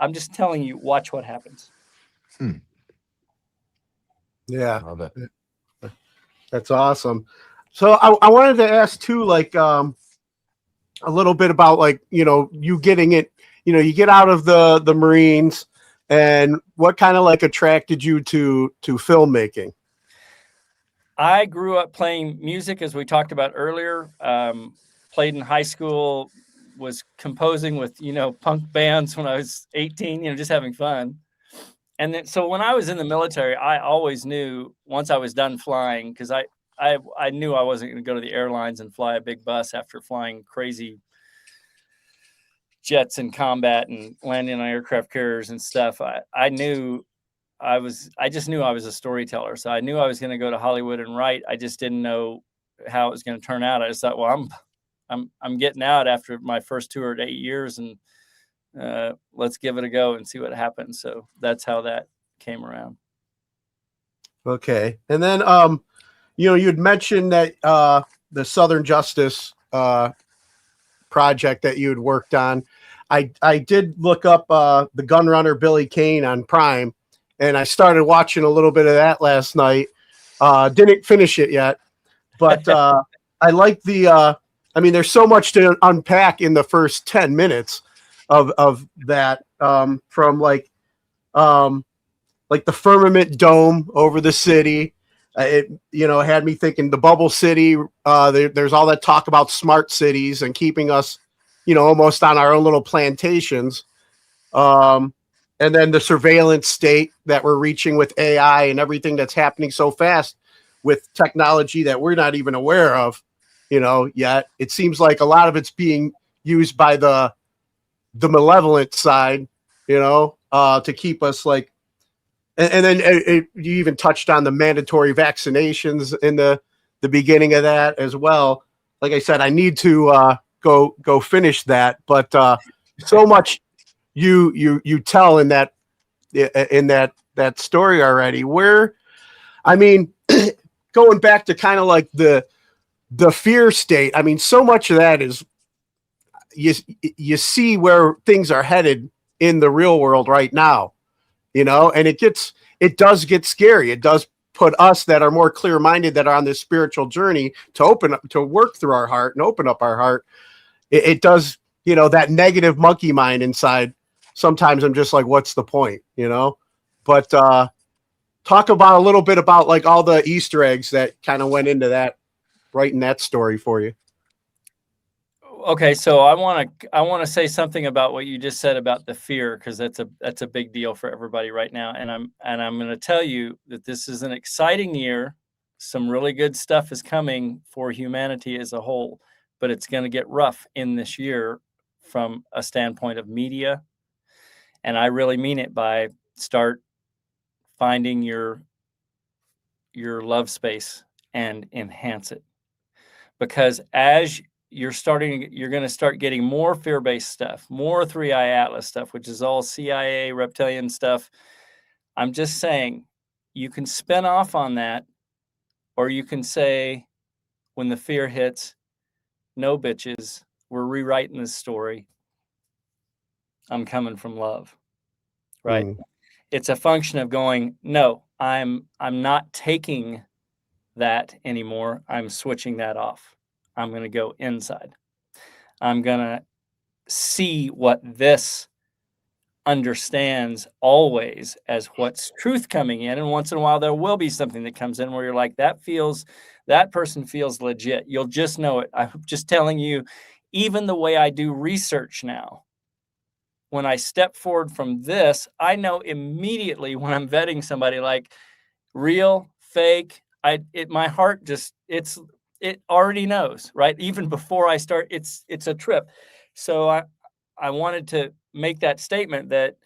I'm just telling you, watch what happens. Yeah. Love it. That's awesome. So I wanted to ask too, like, a little bit about, like, you getting it, you get out of the Marines, and what kind of like attracted you to filmmaking? I grew up playing music, as we talked about earlier. Played in high school, was composing with, punk bands when I was 18, just having fun. And then, so when I was in the military, I always knew once I was done flying, because I knew I wasn't going to go to the airlines and fly a big bus after flying crazy jets in combat and landing on aircraft carriers and stuff. I just knew I was a storyteller. So I knew I was going to go to Hollywood and write. I just didn't know how it was going to turn out. I just thought, well, I'm getting out after my first tour at 8 years, and let's give it a go and see what happens. So that's how that came around. Okay. And then, you'd mentioned that the Southern Justice project that you had worked on. I did look up the Gunrunner Billy Kane on Prime, and I started watching a little bit of that last night. Didn't finish it yet, but I like there's so much to unpack in the first 10 minutes of that, from like the firmament dome over the city. It had me thinking the bubble city. There's all that talk about smart cities and keeping us, almost on our own little plantations. And then the surveillance state that we're reaching with AI and everything that's happening so fast with technology that we're not even aware of, yet. It seems like a lot of it's being used by the malevolent side, to keep us like. And then you even touched on the mandatory vaccinations in the beginning of that as well. Like I said, I need to go finish that, but so much you tell in that story already. Where, going back to kind of like the fear state. So much of that is you see where things are headed in the real world right now. And it does get scary. It does put us that are more clear-minded, that are on this spiritual journey, to open up, to work through our heart and open up our heart. It does, you know, that negative monkey mind inside. Sometimes I'm just like, what's the point, you know? But talk about a little bit about like all the Easter eggs that kind of went into that, writing that story for you. Okay, so I want to say something about what you just said about the fear, because that's a big deal for everybody right now, and I'm going to tell you that this is an exciting year. Some really good stuff is coming for humanity as a whole, but it's going to get rough in this year from a standpoint of media, and I really mean it by start finding your love space and enhance it, because as you're going to start getting more fear-based stuff, more 3i Atlas stuff, which is all CIA, reptilian stuff. I'm just saying, you can spin off on that, or you can say, when the fear hits, no bitches, we're rewriting this story. I'm coming from love, right? It's a function of going, no, I'm not taking that anymore. I'm switching that off. I'm going to go inside. I'm going to see what this understands always as what's truth coming in. And once in a while, there will be something that comes in where you're like, that person feels legit. You'll just know it. I'm just telling you, even the way I do research now, when I step forward from this, I know immediately when I'm vetting somebody, like real, fake, my heart just, it already knows, right? Even before I start, it's a trip. So I wanted to make that statement that,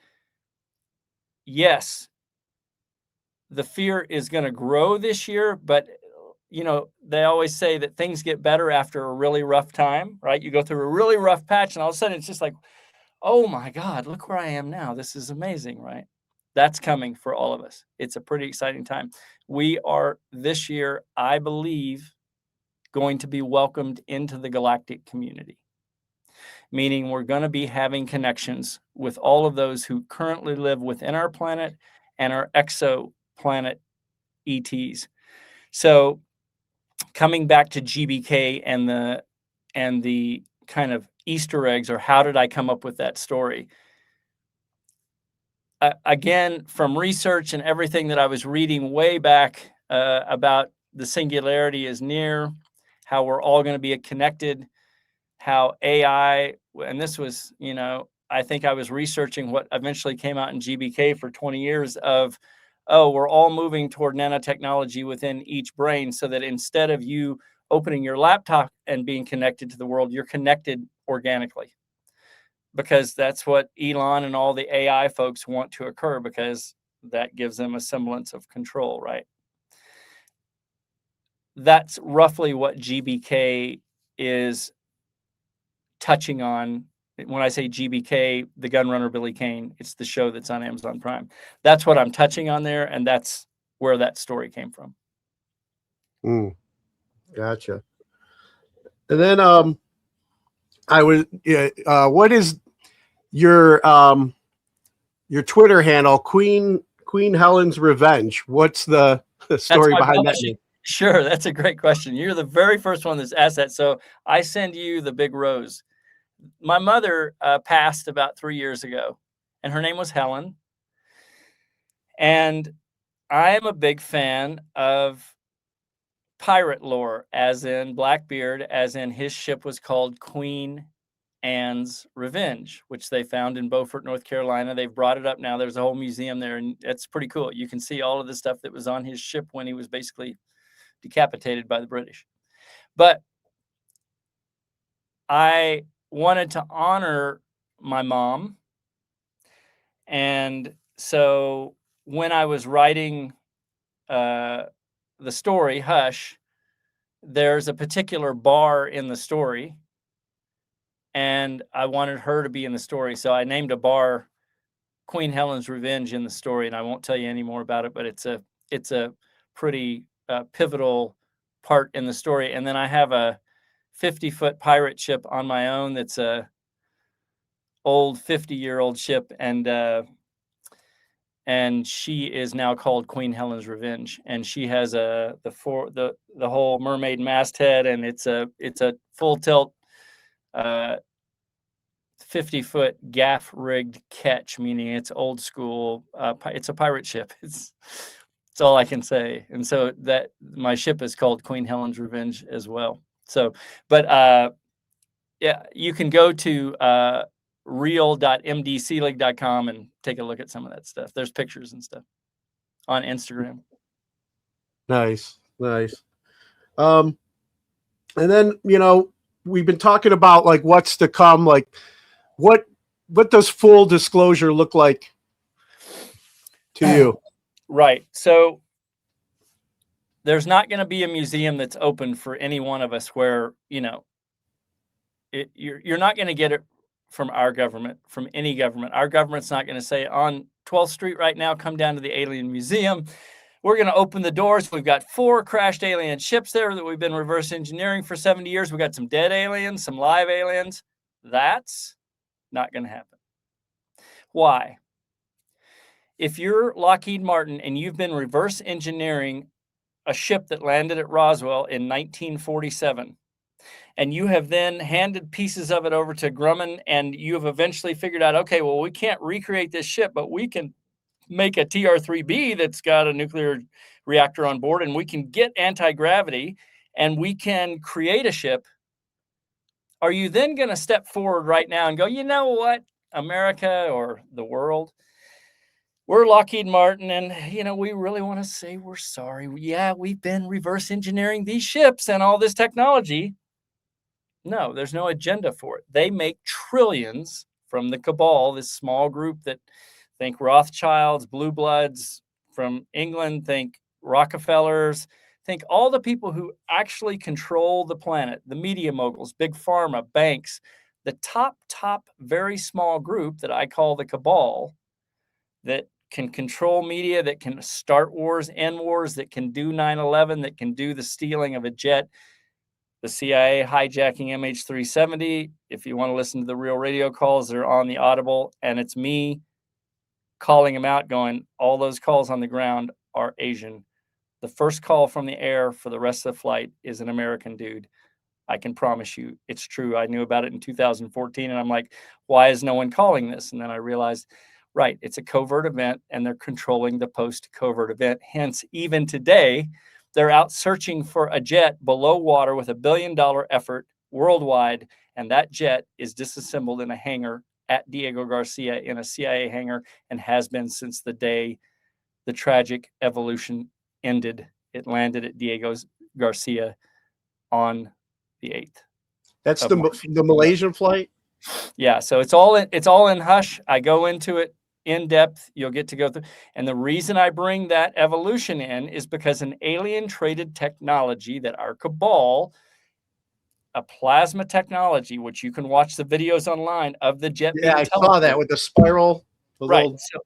yes, the fear is going to grow this year, but you know, they always say that things get better after a really rough time, right? You go through a really rough patch and all of a sudden it's just like, oh my God, look where I am now. This is amazing, right? That's coming for all of us. It's a pretty exciting time. We are this year, I believe, going to be welcomed into the galactic community, meaning we're going to be having connections with all of those who currently live within our planet and our exoplanet ETs. So coming back to GBK and the kind of Easter eggs, or how did I come up with that story? Again, from research and everything that I was reading way back about the singularity is near, how we're all going to be connected, how AI, and this was, you know, I think I was researching what eventually came out in GBK for 20 years of, oh, we're all moving toward nanotechnology within each brain, so that instead of you opening your laptop and being connected to the world, you're connected organically. Because that's what Elon and all the AI folks want to occur, because that gives them a semblance of control, right? That's roughly what GBK is touching on. When I say GBK, the Gunrunner Billy Kane, it's the show that's on Amazon Prime. That's what I'm touching on there, and that's where that story came from. Gotcha. And then what is your Twitter handle, Queen Helen's Revenge? What's the story behind that name? Sure, that's a great question. You're the very first one that's asked that, so I send you the big rose. My mother passed about 3 years ago, and her name was Helen. And I am a big fan of pirate lore, as in Blackbeard, as in his ship was called Queen Anne's Revenge, which they found in Beaufort, North Carolina. They've brought it up now. There's a whole museum there, and it's pretty cool. You can see all of the stuff that was on his ship when he was basically decapitated by the British. But I wanted to honor my mom. And so when I was writing the story, Hush, there's a particular bar in the story, and I wanted her to be in the story. So I named a bar Queen Helen's Revenge in the story, and I won't tell you any more about it, but it's a pretty pivotal part in the story. And then I have a 50-foot pirate ship on my own that's a old 50-year-old ship, and and she is now called Queen Helen's Revenge, and she has the whole mermaid masthead, and it's a full tilt 50-foot gaff rigged ketch, meaning it's old school. It's a pirate ship. It's all I can say. And so that my ship is called Queen Helen's Revenge as well. So, but yeah, you can go to real.mdselig.com and take a look at some of that stuff. There's pictures and stuff on Instagram. Nice. And then, we've been talking about like what's to come, like what does full disclosure look like to you? Right. So there's not going to be a museum that's open for any one of us where, you're not going to get it from our government, from any government. Our government's not going to say on 12th Street right now, come down to the Alien Museum. We're going to open the doors. We've got 4 crashed alien ships there that we've been reverse engineering for 70 years. We've got some dead aliens, some live aliens. That's not going to happen. Why? If you're Lockheed Martin and you've been reverse engineering a ship that landed at Roswell in 1947, and you have then handed pieces of it over to Grumman, and you have eventually figured out, okay, well, we can't recreate this ship, but we can make a TR-3B that's got a nuclear reactor on board, and we can get anti-gravity, and we can create a ship. Are you then going to step forward right now and go, you know what, America or the world, we're Lockheed Martin, and, we really want to say we're sorry. Yeah, we've been reverse engineering these ships and all this technology. No, there's no agenda for it. They make trillions from the cabal, this small group that think Rothschilds, Blue Bloods from England, think Rockefellers, think all the people who actually control the planet, the media moguls, big pharma, banks, the top, very small group that I call the cabal that can control media, that can start wars, end wars, that can do 9/11, that can do the stealing of a jet, the CIA hijacking MH370. If you want to listen to the real radio calls, they're on the Audible, and it's me calling them out, going, all those calls on the ground are Asian. The first call from the air for the rest of the flight is an American dude. I can promise you it's true. I knew about it in 2014, and I'm like, why is no one calling this? And then I realized, right, it's a covert event, and they're controlling the post-covert event. Hence, even today, they're out searching for a jet below water with $1 billion effort worldwide, and that jet is disassembled in a hangar at Diego Garcia in a CIA hangar, and has been since the day the tragic evolution ended. It landed at Diego Garcia on the 8th. That's the Malaysian flight? Yeah, so it's all in hush. I go into it in depth. You'll get to go through. And the reason I bring that evolution in is because an alien traded technology that our cabal, a plasma technology, which you can watch the videos online of the jet. Yeah, I saw that with the spiral. Right. So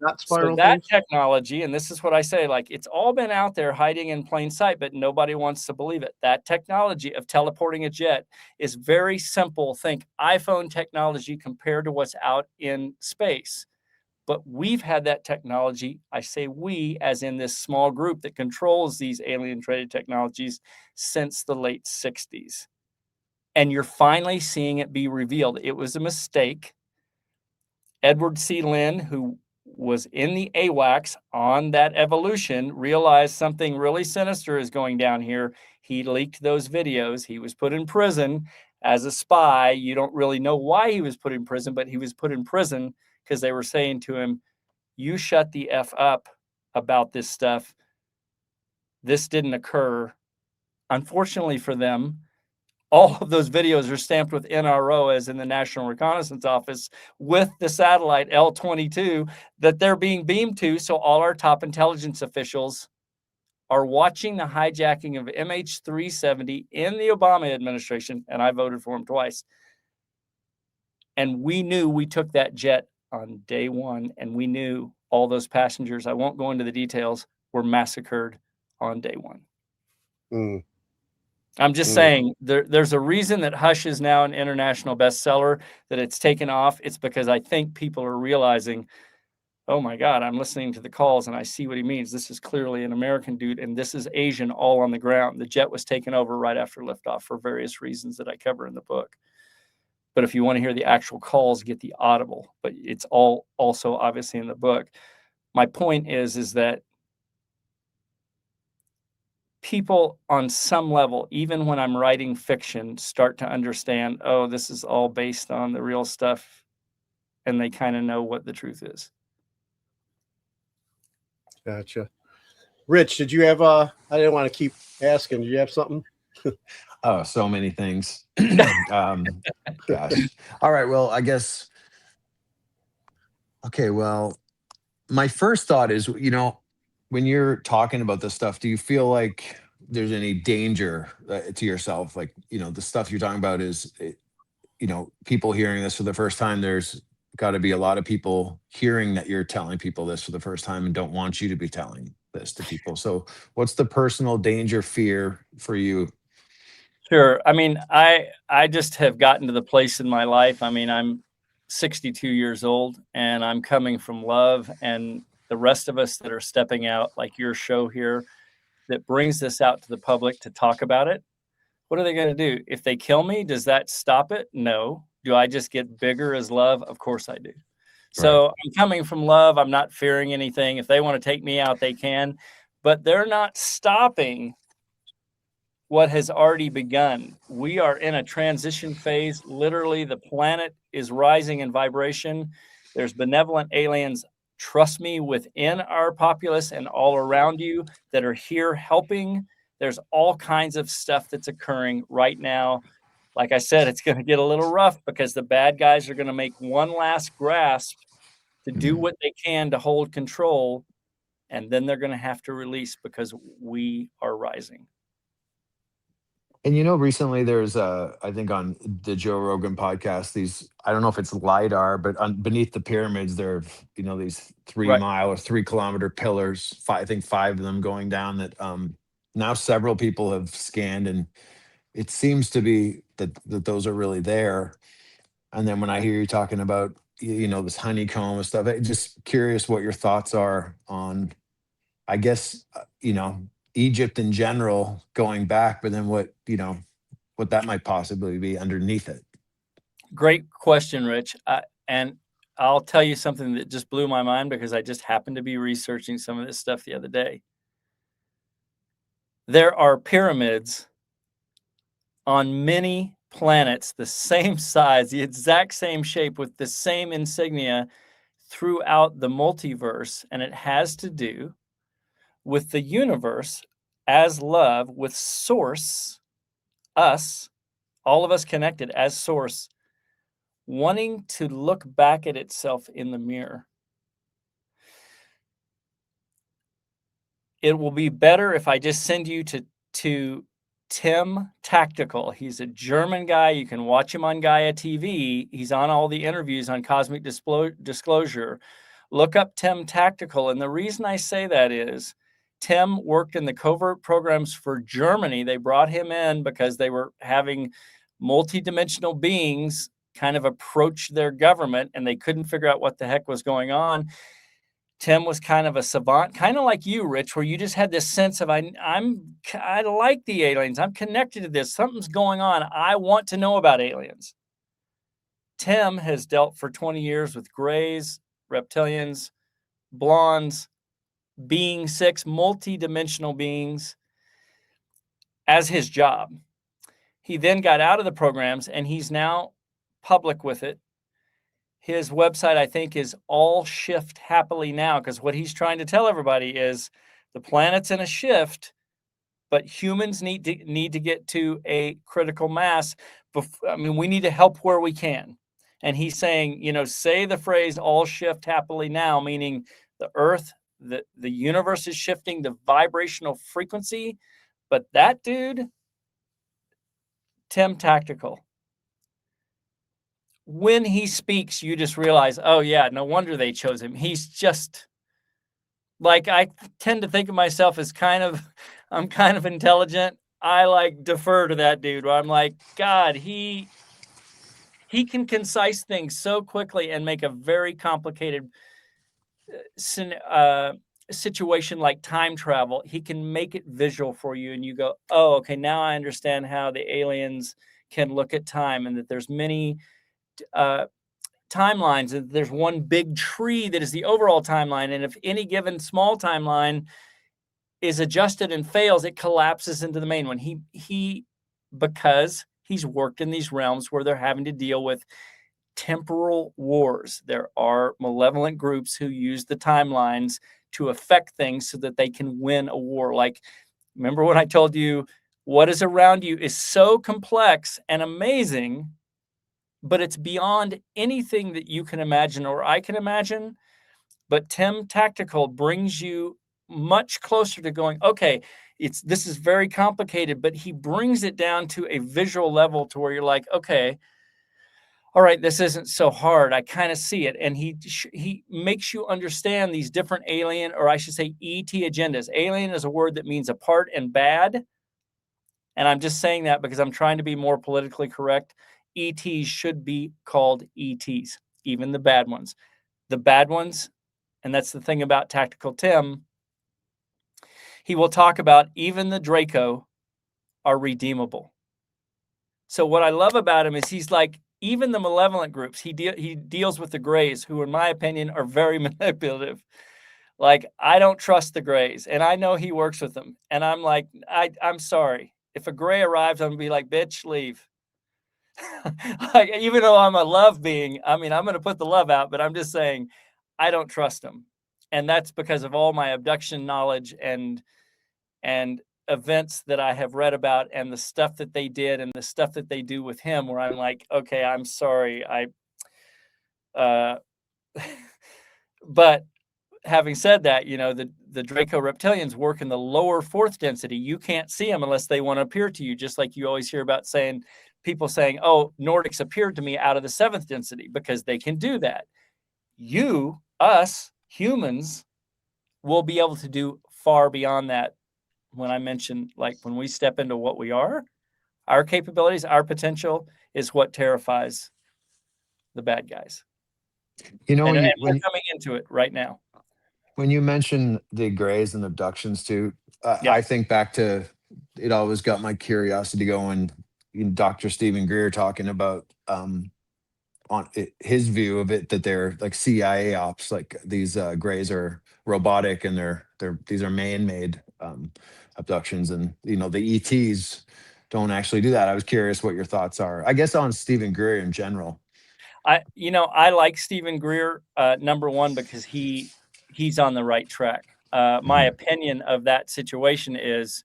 that technology, and this is what I say, like, it's all been out there hiding in plain sight, but nobody wants to believe it. That technology of teleporting a jet is very simple. Think iPhone technology compared to what's out in space. But we've had that technology, I say we, as in this small group that controls these alien traded technologies, since the late 60s. And you're finally seeing it be revealed. It was a mistake. Edward C. Lynn, who was in the AWACS on that evolution, realized something really sinister is going down here. He leaked those videos. He was put in prison as a spy. You don't really know why he was put in prison, but he was put in prison because they were saying to him, you shut the F up about this stuff. This didn't occur. Unfortunately for them, all of those videos are stamped with NRO, as in the National Reconnaissance Office, with the satellite L-22 that they're being beamed to. So all our top intelligence officials are watching the hijacking of MH370 in the Obama administration, and I voted for him twice. And we knew we took that jet on day one, and we knew all those passengers, I won't go into the details, were massacred on day one. I'm just saying there's a reason that Hush is now an international bestseller, that it's taken off. It's because I think people are realizing oh my God, I'm listening to the calls and I see what he means. This is clearly an American dude, and this is Asian all on the ground. The jet was taken over right after liftoff for various reasons that I cover in the book. But if you want to hear the actual calls, get the audible. But it's all also obviously in the book. My point is that people on some level, even when I'm writing fiction, start to understand, oh, this is all based on the real stuff, and they kind of know what the truth is. Gotcha. Rich, did you have I didn't want to keep asking. Did you have something? Oh, so many things. Gosh. All right. Well, I guess. Okay. Well, my first thought is, when you're talking about this stuff, do you feel like there's any danger to yourself? Like, the stuff you're talking about is, people hearing this for the first time. There's got to be a lot of people hearing that you're telling people this for the first time and don't want you to be telling this to people. So what's the personal danger fear for you? Sure. I mean, I just have gotten to the place in my life. I mean, I'm 62 years old and I'm coming from love, and the rest of us that are stepping out, like your show here, that brings this out to the public to talk about it. What are they going to do? If they kill me, does that stop it? No. Do I just get bigger as love? Of course I do. So I'm coming from love. I'm not fearing anything. If they want to take me out, they can, but they're not stopping what has already begun. We are in a transition phase. Literally, the planet is rising in vibration. There's benevolent aliens, trust me, within our populace and all around you that are here helping. There's all kinds of stuff that's occurring right now. Like I said, it's going to get a little rough because the bad guys are going to make one last grasp to do what they can to hold control, and then they're going to have to release because we are rising. And recently there's I think on the Joe Rogan podcast, these, I don't know if it's LiDAR, but beneath the pyramids, there are, these 3-mile or 3-kilometer pillars, I think 5 of them going down that now several people have scanned, and it seems to be that those are really there. And then when I hear you talking about, this honeycomb and stuff, I'm just curious what your thoughts are on, I guess, Egypt in general going back, but then what that might possibly be underneath it. Great question, Rich. And I'll tell you something that just blew my mind because I just happened to be researching some of this stuff the other day. There are pyramids on many planets, the same size, the exact same shape, with the same insignia throughout the multiverse. And it has to do with the universe as love, with source, us, all of us connected as source, wanting to look back at itself in the mirror. It will be better if I just send you to Tim Tactical. He's a German guy. You can watch him on Gaia TV. He's on all the interviews on Cosmic Disclosure. Look up Tim Tactical. And the reason I say that is Tim worked in the covert programs for Germany. They brought him in because they were having multidimensional beings kind of approach their government, and they couldn't figure out what the heck was going on. Tim was kind of a savant, kind of like you, Rich, where you just had this sense of, I like the aliens. I'm connected to this. Something's going on. I want to know about aliens. Tim has dealt for 20 years with grays, reptilians, blondes, being 6, multi-dimensional beings as his job. He then got out of the programs, and he's now public with it. His website, I think, is All Shift Happily Now, because what he's trying to tell everybody is the planet's in a shift, but humans need to get to a critical mass. We need to help where we can. And he's saying, say the phrase all shift happily now, meaning the earth, the universe is shifting the vibrational frequency. But that dude, Tim Tactical, when he speaks, you just realize, oh yeah, no wonder they chose him. He's just like, I tend to think of myself as I'm kind of intelligent. I defer to that dude where I'm like, God, he can concise things so quickly and make a very complicated situation like time travel, he can make it visual for you, and you go, oh, okay, now I understand how the aliens can look at time, and that there's many timelines, and there's one big tree that is the overall timeline, and if any given small timeline is adjusted and fails, it collapses into the main one. He because he's worked in these realms where they're having to deal with temporal wars. There are malevolent groups who use the timelines to affect things so that they can win a war. Like, remember what I told you, what is around you is so complex and amazing, but it's beyond anything that you can imagine or I can imagine. But Tim Tactical brings you much closer to going, okay, this is very complicated, but he brings it down to a visual level to where you're like, okay, all right, this isn't so hard. I kind of see it. And he makes you understand these different alien, or I should say ET agendas. Alien is a word that means apart and bad. And I'm just saying that because I'm trying to be more politically correct. ETs should be called ETs, even the bad ones. The bad ones, and that's the thing about Tactical Tim, he will talk about even the Draco are redeemable. So what I love about him is he's like, even the malevolent groups, he deals with the Greys, who in my opinion are very manipulative. Like, I don't trust the Greys, and I know he works with them. And I'm like, I'm sorry. If a Grey arrives, I'm gonna be like, bitch, leave. Like, even though I'm a love being, I mean, I'm gonna put the love out, but I'm just saying, I don't trust him. And that's because of all my abduction knowledge and events that I have read about, and the stuff that they did and the stuff that they do with him, where I'm like, okay, I'm sorry. But having said that, you know, the Draco Reptilians work in the lower fourth density. You can't see them unless they want to appear to you, just like you always hear about people saying, oh, Nordics appeared to me out of the seventh density, because they can do that. Us humans will be able to do far beyond that. When I mentioned, like, when we step into what we are, our capabilities, our potential is what terrifies the bad guys. You know, And when we're coming into it right now. when you mention the Greys and abductions too, Yeah. I think back to, it always got my curiosity going. Dr. Stephen Greer talking about on his view of it, that they're like CIA ops, like these Greys are robotic, and these are man-made abductions, and you know the ETs don't actually do that. I was curious what your thoughts are, I guess, on Stephen Greer in general. I like Stephen Greer, number one, because he's on the right track. My opinion of that situation is,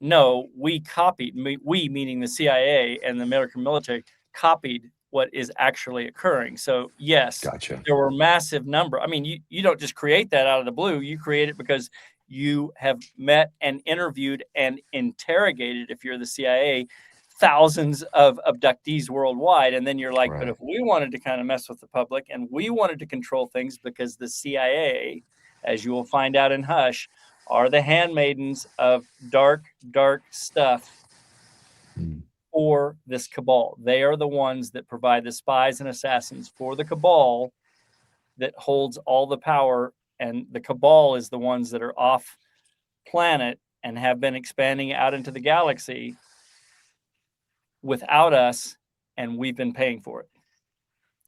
no, we copied, we meaning the CIA and the American military, copied what is actually occurring. So yes, Gotcha. there were massive number. I mean, you don't just create that out of the blue. You create it because you have met and interviewed and interrogated, if you're the CIA, thousands of abductees worldwide. And then you're like, but if we wanted to kind of mess with the public and we wanted to control things, because the CIA, as you will find out in Hush, are the handmaidens of dark, dark stuff for this cabal. They are the ones that provide the spies and assassins for the cabal that holds all the power. And the cabal is the ones that are off planet and have been expanding out into the galaxy without us, and we've been paying for it.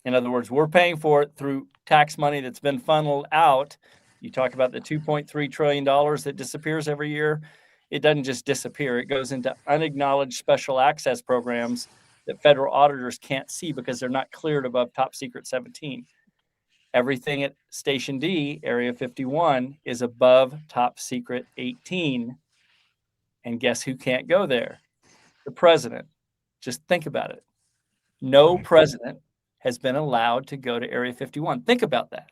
In other words, we're paying for it through tax money that's been funneled out. You talk about the $2.3 trillion that disappears every year. It doesn't just disappear. It goes into unacknowledged special access programs that federal auditors can't see because they're not cleared above top secret 17. Everything at Station D, Area 51, is above top secret 18. And guess who can't go there? The president. Just think about it. No president has been allowed to go to Area 51. Think about that.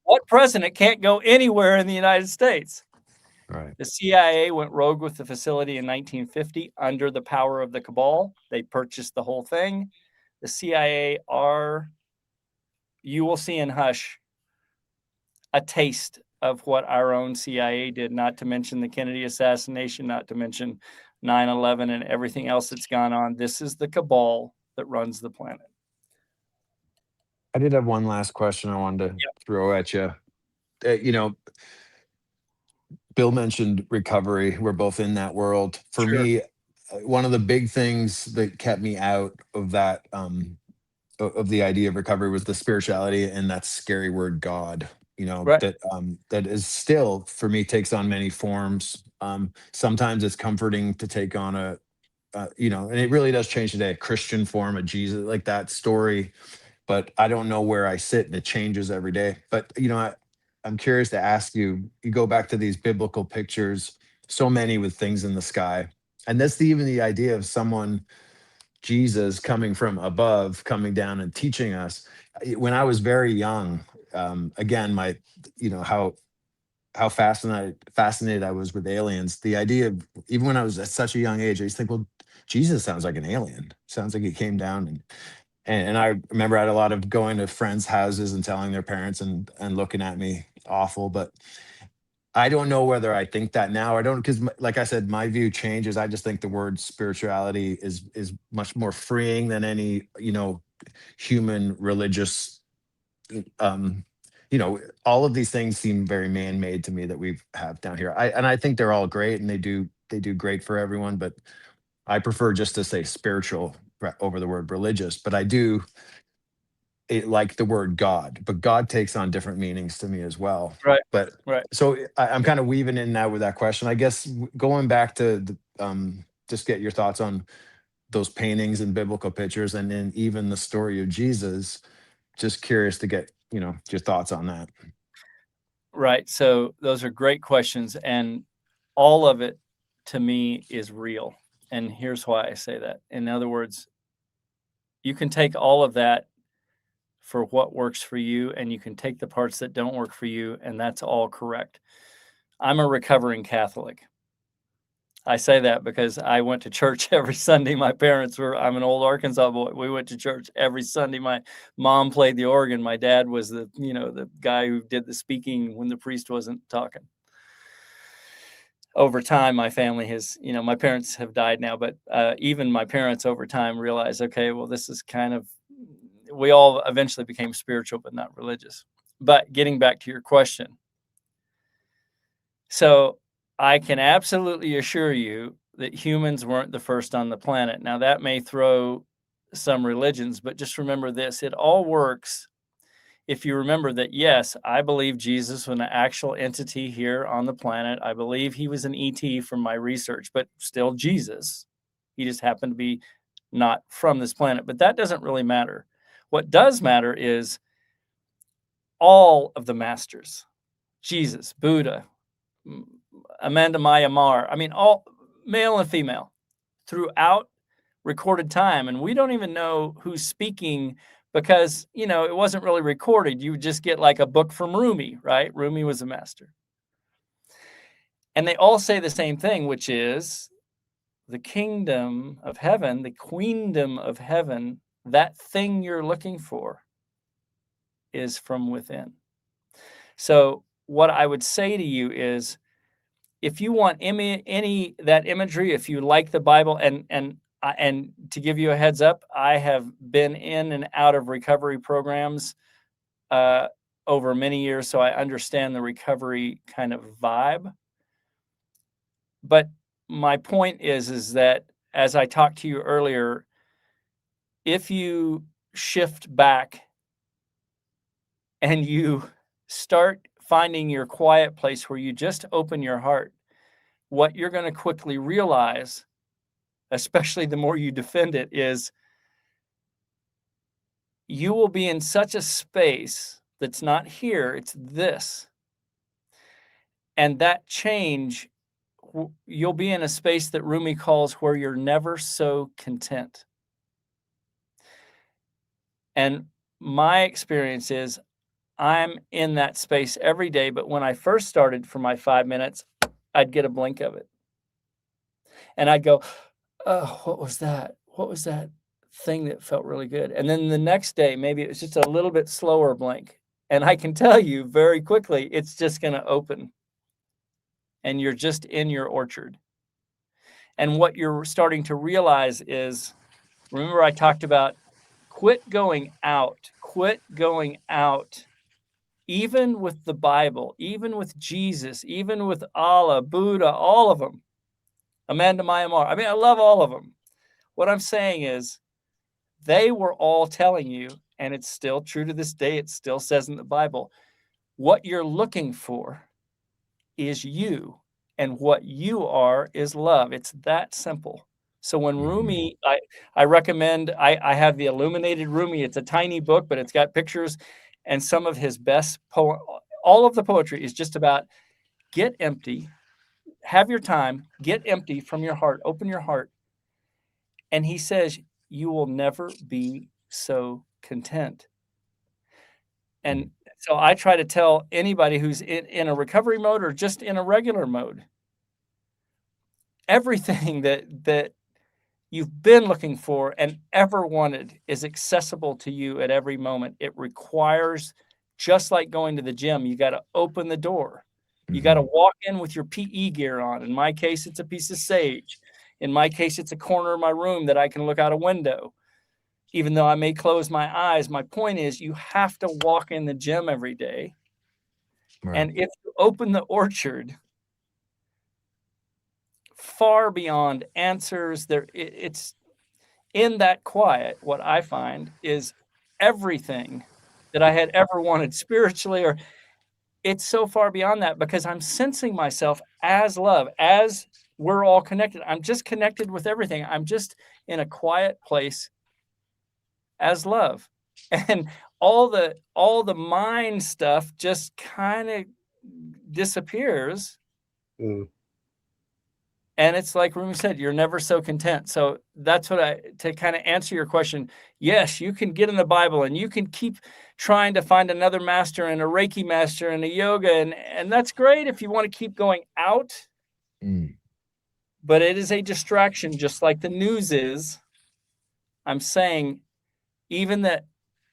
What president can't go anywhere in the United States? Right. The CIA went rogue with the facility in 1950 under the power of the cabal. They purchased the whole thing. The CIA you will see in Hush, a taste of what our own CIA did, not to mention the Kennedy assassination, not to mention 9/11 and everything else that's gone on. This is the cabal that runs the planet. I did have one last question I wanted to Yep. throw at you. You know, Bill mentioned recovery. We're both in that world. For Sure. me, one of the big things that kept me out of that of the idea of recovery was the spirituality and that scary word God. You know, Right. that is still for me takes on many forms. Sometimes it's comforting to take on a you know, and it really does change today. A Christian form of Jesus, like that story, but I don't know where I sit, and it changes every day. But you know, I'm curious to ask you. You go back to these biblical pictures, so many with things in the sky, and that's even the idea of someone, Jesus, coming from above, coming down and teaching us. When I was very young, again, my, you know, how fascinated I was with aliens. The idea of, even when I was at such a young age, I used to think, well, Jesus sounds like an alien. Sounds like he came down and I remember I had a lot of going to friends' houses and telling their parents and looking at me awful. But I don't know whether I think that now. I don't, because like I said, my view changes. I just think the word spirituality is much more freeing than any, you know, human religious um you know, all of these things seem very man-made to me that we have down here. I think they're all great and they do great for everyone, but I prefer just to say spiritual over the word religious. But I do like the word God, but God takes on different meanings to me as well. Right. But Right. so I'm kind of weaving in now with that question. I guess going back to just get your thoughts on those paintings and biblical pictures, and then even the story of Jesus. Just curious to get, you know, your thoughts on that. Right. So those are great questions, and all of it to me is real. And here's why I say that. In other words, you can take all of that for what works for you, and you can take the parts that don't work for you, and that's all correct. I'm a recovering Catholic. I say that because I went to church every Sunday. I'm an old Arkansas boy. We went to church every Sunday. My mom played the organ. My dad was the guy who did the speaking when the priest wasn't talking. Over time, my family has, my parents have died now, but even my parents over time realized, okay, well, this is we all eventually became spiritual, but not religious. But getting back to your question. So I can absolutely assure you that humans weren't the first on the planet. Now, that may throw some religions, but just remember this. It all works if you remember that, yes, I believe Jesus was an actual entity here on the planet. I believe he was an ET from my research, but still Jesus. He just happened to be not from this planet. But that doesn't really matter. What does matter is all of the masters, Jesus, Buddha, Amanda Myanmar, all male and female throughout recorded time. And we don't even know who's speaking because, it wasn't really recorded. You would just get like a book from Rumi, right? Rumi was a master. And they all say the same thing, which is the kingdom of heaven, the queendom of heaven, that thing you're looking for is from within. So what I would say to you is, if you want any that imagery, if you like the Bible, and to give you a heads up, I have been in and out of recovery programs over many years, so I understand the recovery kind of vibe. But my point is that, as I talked to you earlier, if you shift back and you start finding your quiet place where you just open your heart, what you're going to quickly realize, especially the more you defend it, is you will be in such a space that's not here, it's this. And that change, you'll be in a space that Rumi calls where you're never so content. And my experience is I'm in that space every day, but when I first started for my 5 minutes, I'd get a blink of it. And I'd go, oh, what was that? What was that thing that felt really good? And then the next day, maybe it was just a little bit slower blink. And I can tell you very quickly, it's just going to open. And you're just in your orchard. And what you're starting to realize is, remember I talked about quit going out, quit going out, even with the Bible, even with Jesus, even with Allah, Buddha, all of them, Amanda Myanmar. I mean, I love all of them. What I'm saying is they were all telling you, and it's still true to this day, it still says in the Bible, what you're looking for is you, and what you are is love. It's that simple. So when Rumi, I recommend, I have the Illuminated Rumi. It's a tiny book, but it's got pictures, and some of his best all of the poetry is just about get empty, have your time, get empty from your heart, open your heart. And he says, you will never be so content. And so I try to tell anybody who's in a recovery mode or just in a regular mode, everything that you've been looking for and ever wanted is accessible to you at every moment. It requires, just like going to the gym, you got to open the door. You got to walk in with your PE gear on. In my case, it's a piece of sage. In my case, it's a corner of my room that I can look out a window. Even though I may close my eyes, my point is you have to walk in the gym every day. Right. And if you open the orchard, far beyond answers, it's in that quiet, what I find is everything that I had ever wanted spiritually, or it's so far beyond that because I'm sensing myself as love, as we're all connected. I'm just connected with everything. I'm just in a quiet place as love, and all the mind stuff just kind of disappears. And it's like Rumi said, you're never so content. So that's what to kind of answer your question. Yes, you can get in the Bible and you can keep trying to find another master and a Reiki master and a yoga. And that's great if you want to keep going out. But it is a distraction, just like the news is. I'm saying, even the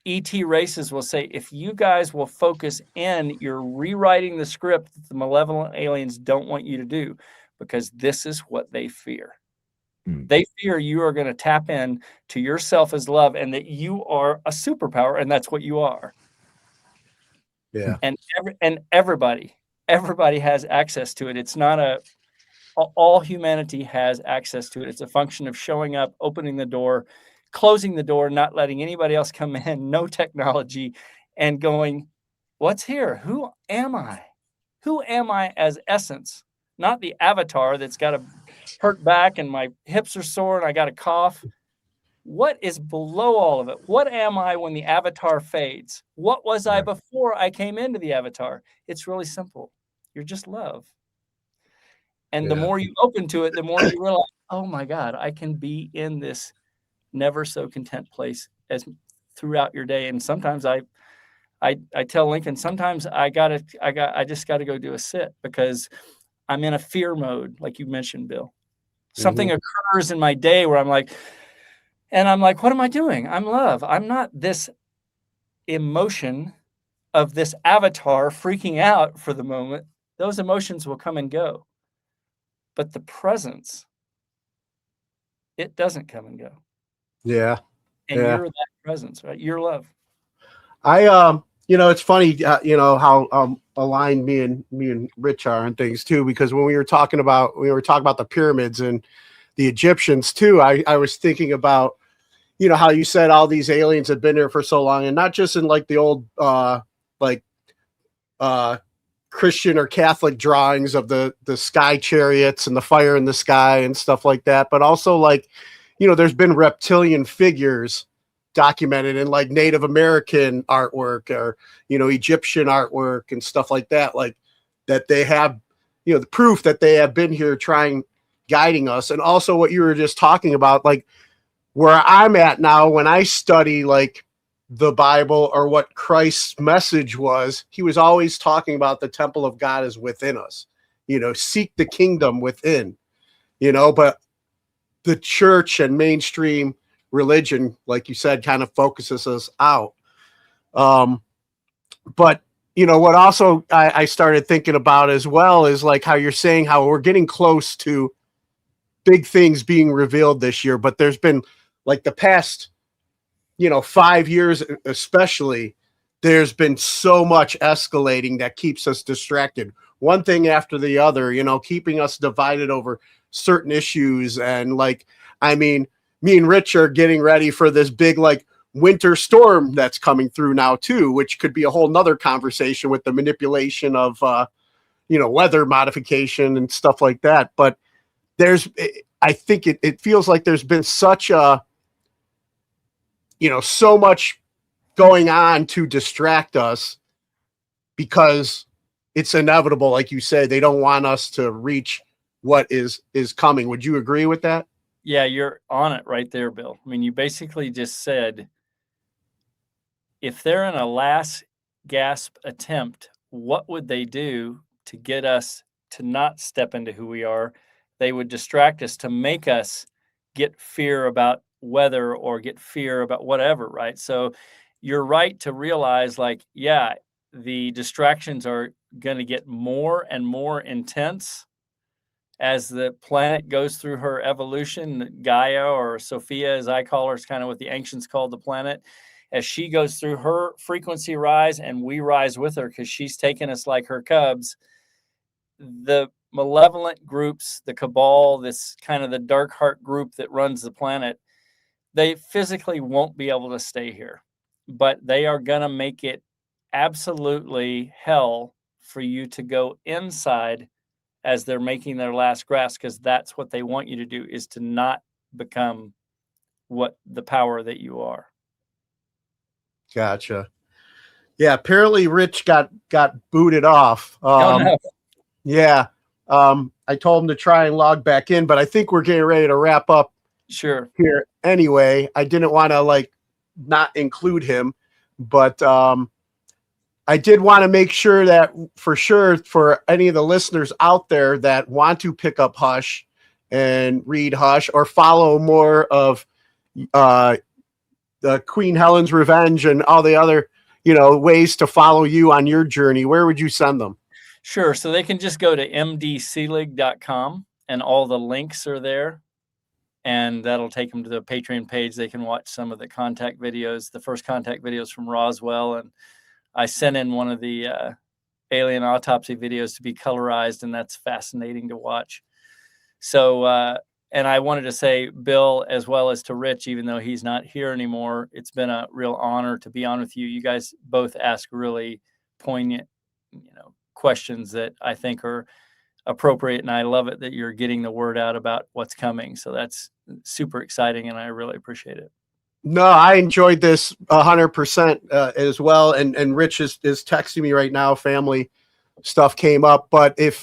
ET races will say, if you guys will focus in, you're rewriting the script that the malevolent aliens don't want you to do, because this is what they fear. They fear you are going to tap in to yourself as love and that you are a superpower, and that's what you are. Yeah. And everybody has access to it. It's not all humanity has access to it. It's a function of showing up, opening the door, closing the door, not letting anybody else come in, no technology, and going, what's here? Who am I? Who am I as essence? Not the avatar that's got a hurt back and my hips are sore and I got a cough. What is below all of it? What am I when the avatar fades? What was I before I came into the avatar? It's really simple. You're just love. And the more you open to it, the more you realize, oh my God, I can be in this never so content place as throughout your day. And sometimes I tell Lincoln, sometimes I just got to go do a sit because I'm in a fear mode, like you mentioned, Bill. Something occurs in my day where I'm like, what am I doing? I'm love. I'm not this emotion of this avatar freaking out for the moment. Those emotions will come and go. But the presence, it doesn't come and go. Yeah. And you're that presence, right? You're love. It's funny, how aligned me and Rich are and things too, because when we were talking about the pyramids and the Egyptians too, I was thinking about, how you said all these aliens had been there for so long, and not just in like the old, Christian or Catholic drawings of the sky chariots and the fire in the sky and stuff like that, but also like, there's been reptilian figures documented in like Native American artwork or, Egyptian artwork and stuff like that, like that they have, the proof that they have been here guiding us. And also what you were just talking about, like where I'm at now, when I study like the Bible or what Christ's message was, he was always talking about the temple of God is within us, seek the kingdom within, but the church and mainstream religion, like you said, kind of focuses us out. But what also I started thinking about as well is like how you're saying how we're getting close to big things being revealed this year, but there's been like the past 5 years especially, there's been so much escalating that keeps us distracted. One thing after the other, keeping us divided over certain issues. And me and Rich are getting ready for this big winter storm that's coming through now too, which could be a whole nother conversation with the manipulation of, weather modification and stuff like that. But I think it feels like there's been such a, so much going on to distract us because it's inevitable. Like you said, they don't want us to reach what is coming. Would you agree with that? Yeah, you're on it right there, Bill. I mean, you basically just said, if they're in a last gasp attempt, what would they do to get us to not step into who we are? They would distract us to make us get fear about weather or get fear about whatever, right? So you're right to realize the distractions are going to get more and more intense as the planet goes through her evolution. Gaia, or Sophia as I call her, is kind of what the ancients called the planet. As she goes through her frequency rise and we rise with her because she's taken us like her cubs, the malevolent groups, the cabal, this kind of the dark heart group that runs the planet, they physically won't be able to stay here, but they are going to make it absolutely hell for you to go inside as they're making their last grasp, because that's what they want you to do, is to not become what the power that you are. Gotcha. Yeah, apparently Rich got booted off. No. Yeah. I told him to try and log back in, but I think we're getting ready to wrap up Sure. here anyway. I didn't want to not include him, but I did want to make sure that for any of the listeners out there that want to pick up Hush and read Hush or follow more of the Queen Helen's Revenge and all the other, ways to follow you on your journey, where would you send them? Sure. So they can just go to mdselig.com and all the links are there. And that'll take them to the Patreon page. They can watch some of the contact videos, the first contact videos from Roswell. And I sent in one of the alien autopsy videos to be colorized, and that's fascinating to watch. So, and I wanted to say, Bill, as well as to Rich, even though he's not here anymore, it's been a real honor to be on with you. You guys both ask really poignant, questions that I think are appropriate, and I love it that you're getting the word out about what's coming. So that's super exciting, and I really appreciate it. No, I enjoyed this 100% as well. And Rich is texting me right now. Family stuff came up, but if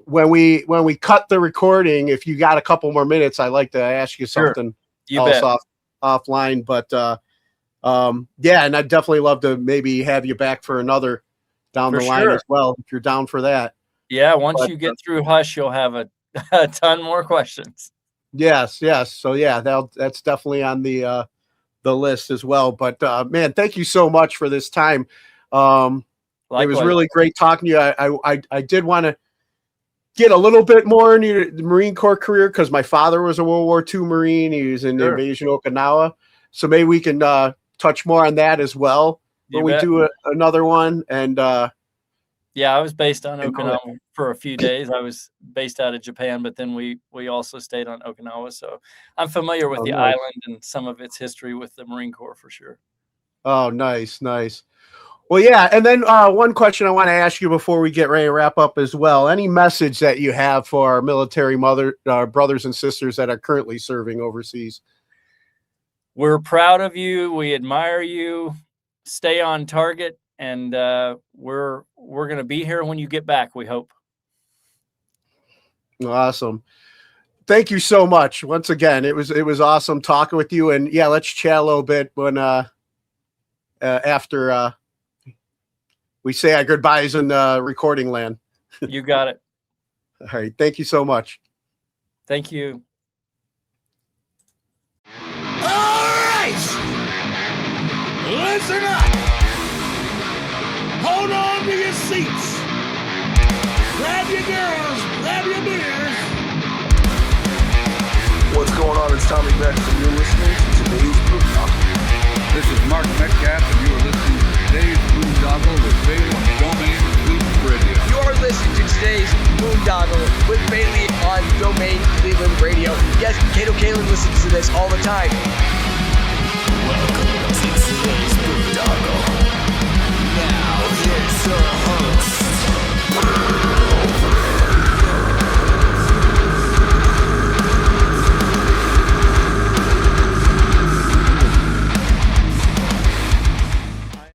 when we cut the recording, if you got a couple more minutes, I'd like to ask you something else offline. But yeah, and I'd definitely love to maybe have you back for another down the line as well, if you're down for that. Yeah, once you get through Hush, you'll have a ton more questions. Yes. So yeah, that's definitely on the list as well. But man, thank you so much for this time. It was really great talking to you. I did want to get a little bit more into your Marine Corps career because my father was a World War II Marine. He was in the invasion of Okinawa. So maybe we can touch more on that as well when we do another one. And yeah, I was based on Okinawa for a few days. I was based out of Japan, but then we also stayed on Okinawa. So I'm familiar with the island and some of its history with the Marine Corps for sure. Oh, nice. Well, yeah. And then one question I want to ask you before we get ready to wrap up as well. Any message that you have for our military brothers and sisters that are currently serving overseas? We're proud of you. We admire you. Stay on target. And we're going to be here when you get back, we hope. Awesome. Thank you so much. Once again, it was awesome talking with you. And yeah, let's chat a little bit when after we say our goodbyes in recording land. You got it. All right. Thank you so much. Thank you. All right. Listen up. Hold on to your seats. Grab your girls, grab your beers. What's going on, everyone, it's Tommy Beck, and you're listening to today's Boondoggle. This is Mark Metcalf, and you are listening to today's Boondoggle with Bailey on Domain Cleveland Radio. You are listening to today's Boondoggle with Bailey on Domain Cleveland Radio. Yes, Kato Kalin listens to this all the time. Welcome to today's Boondoggle. Now, here's your host,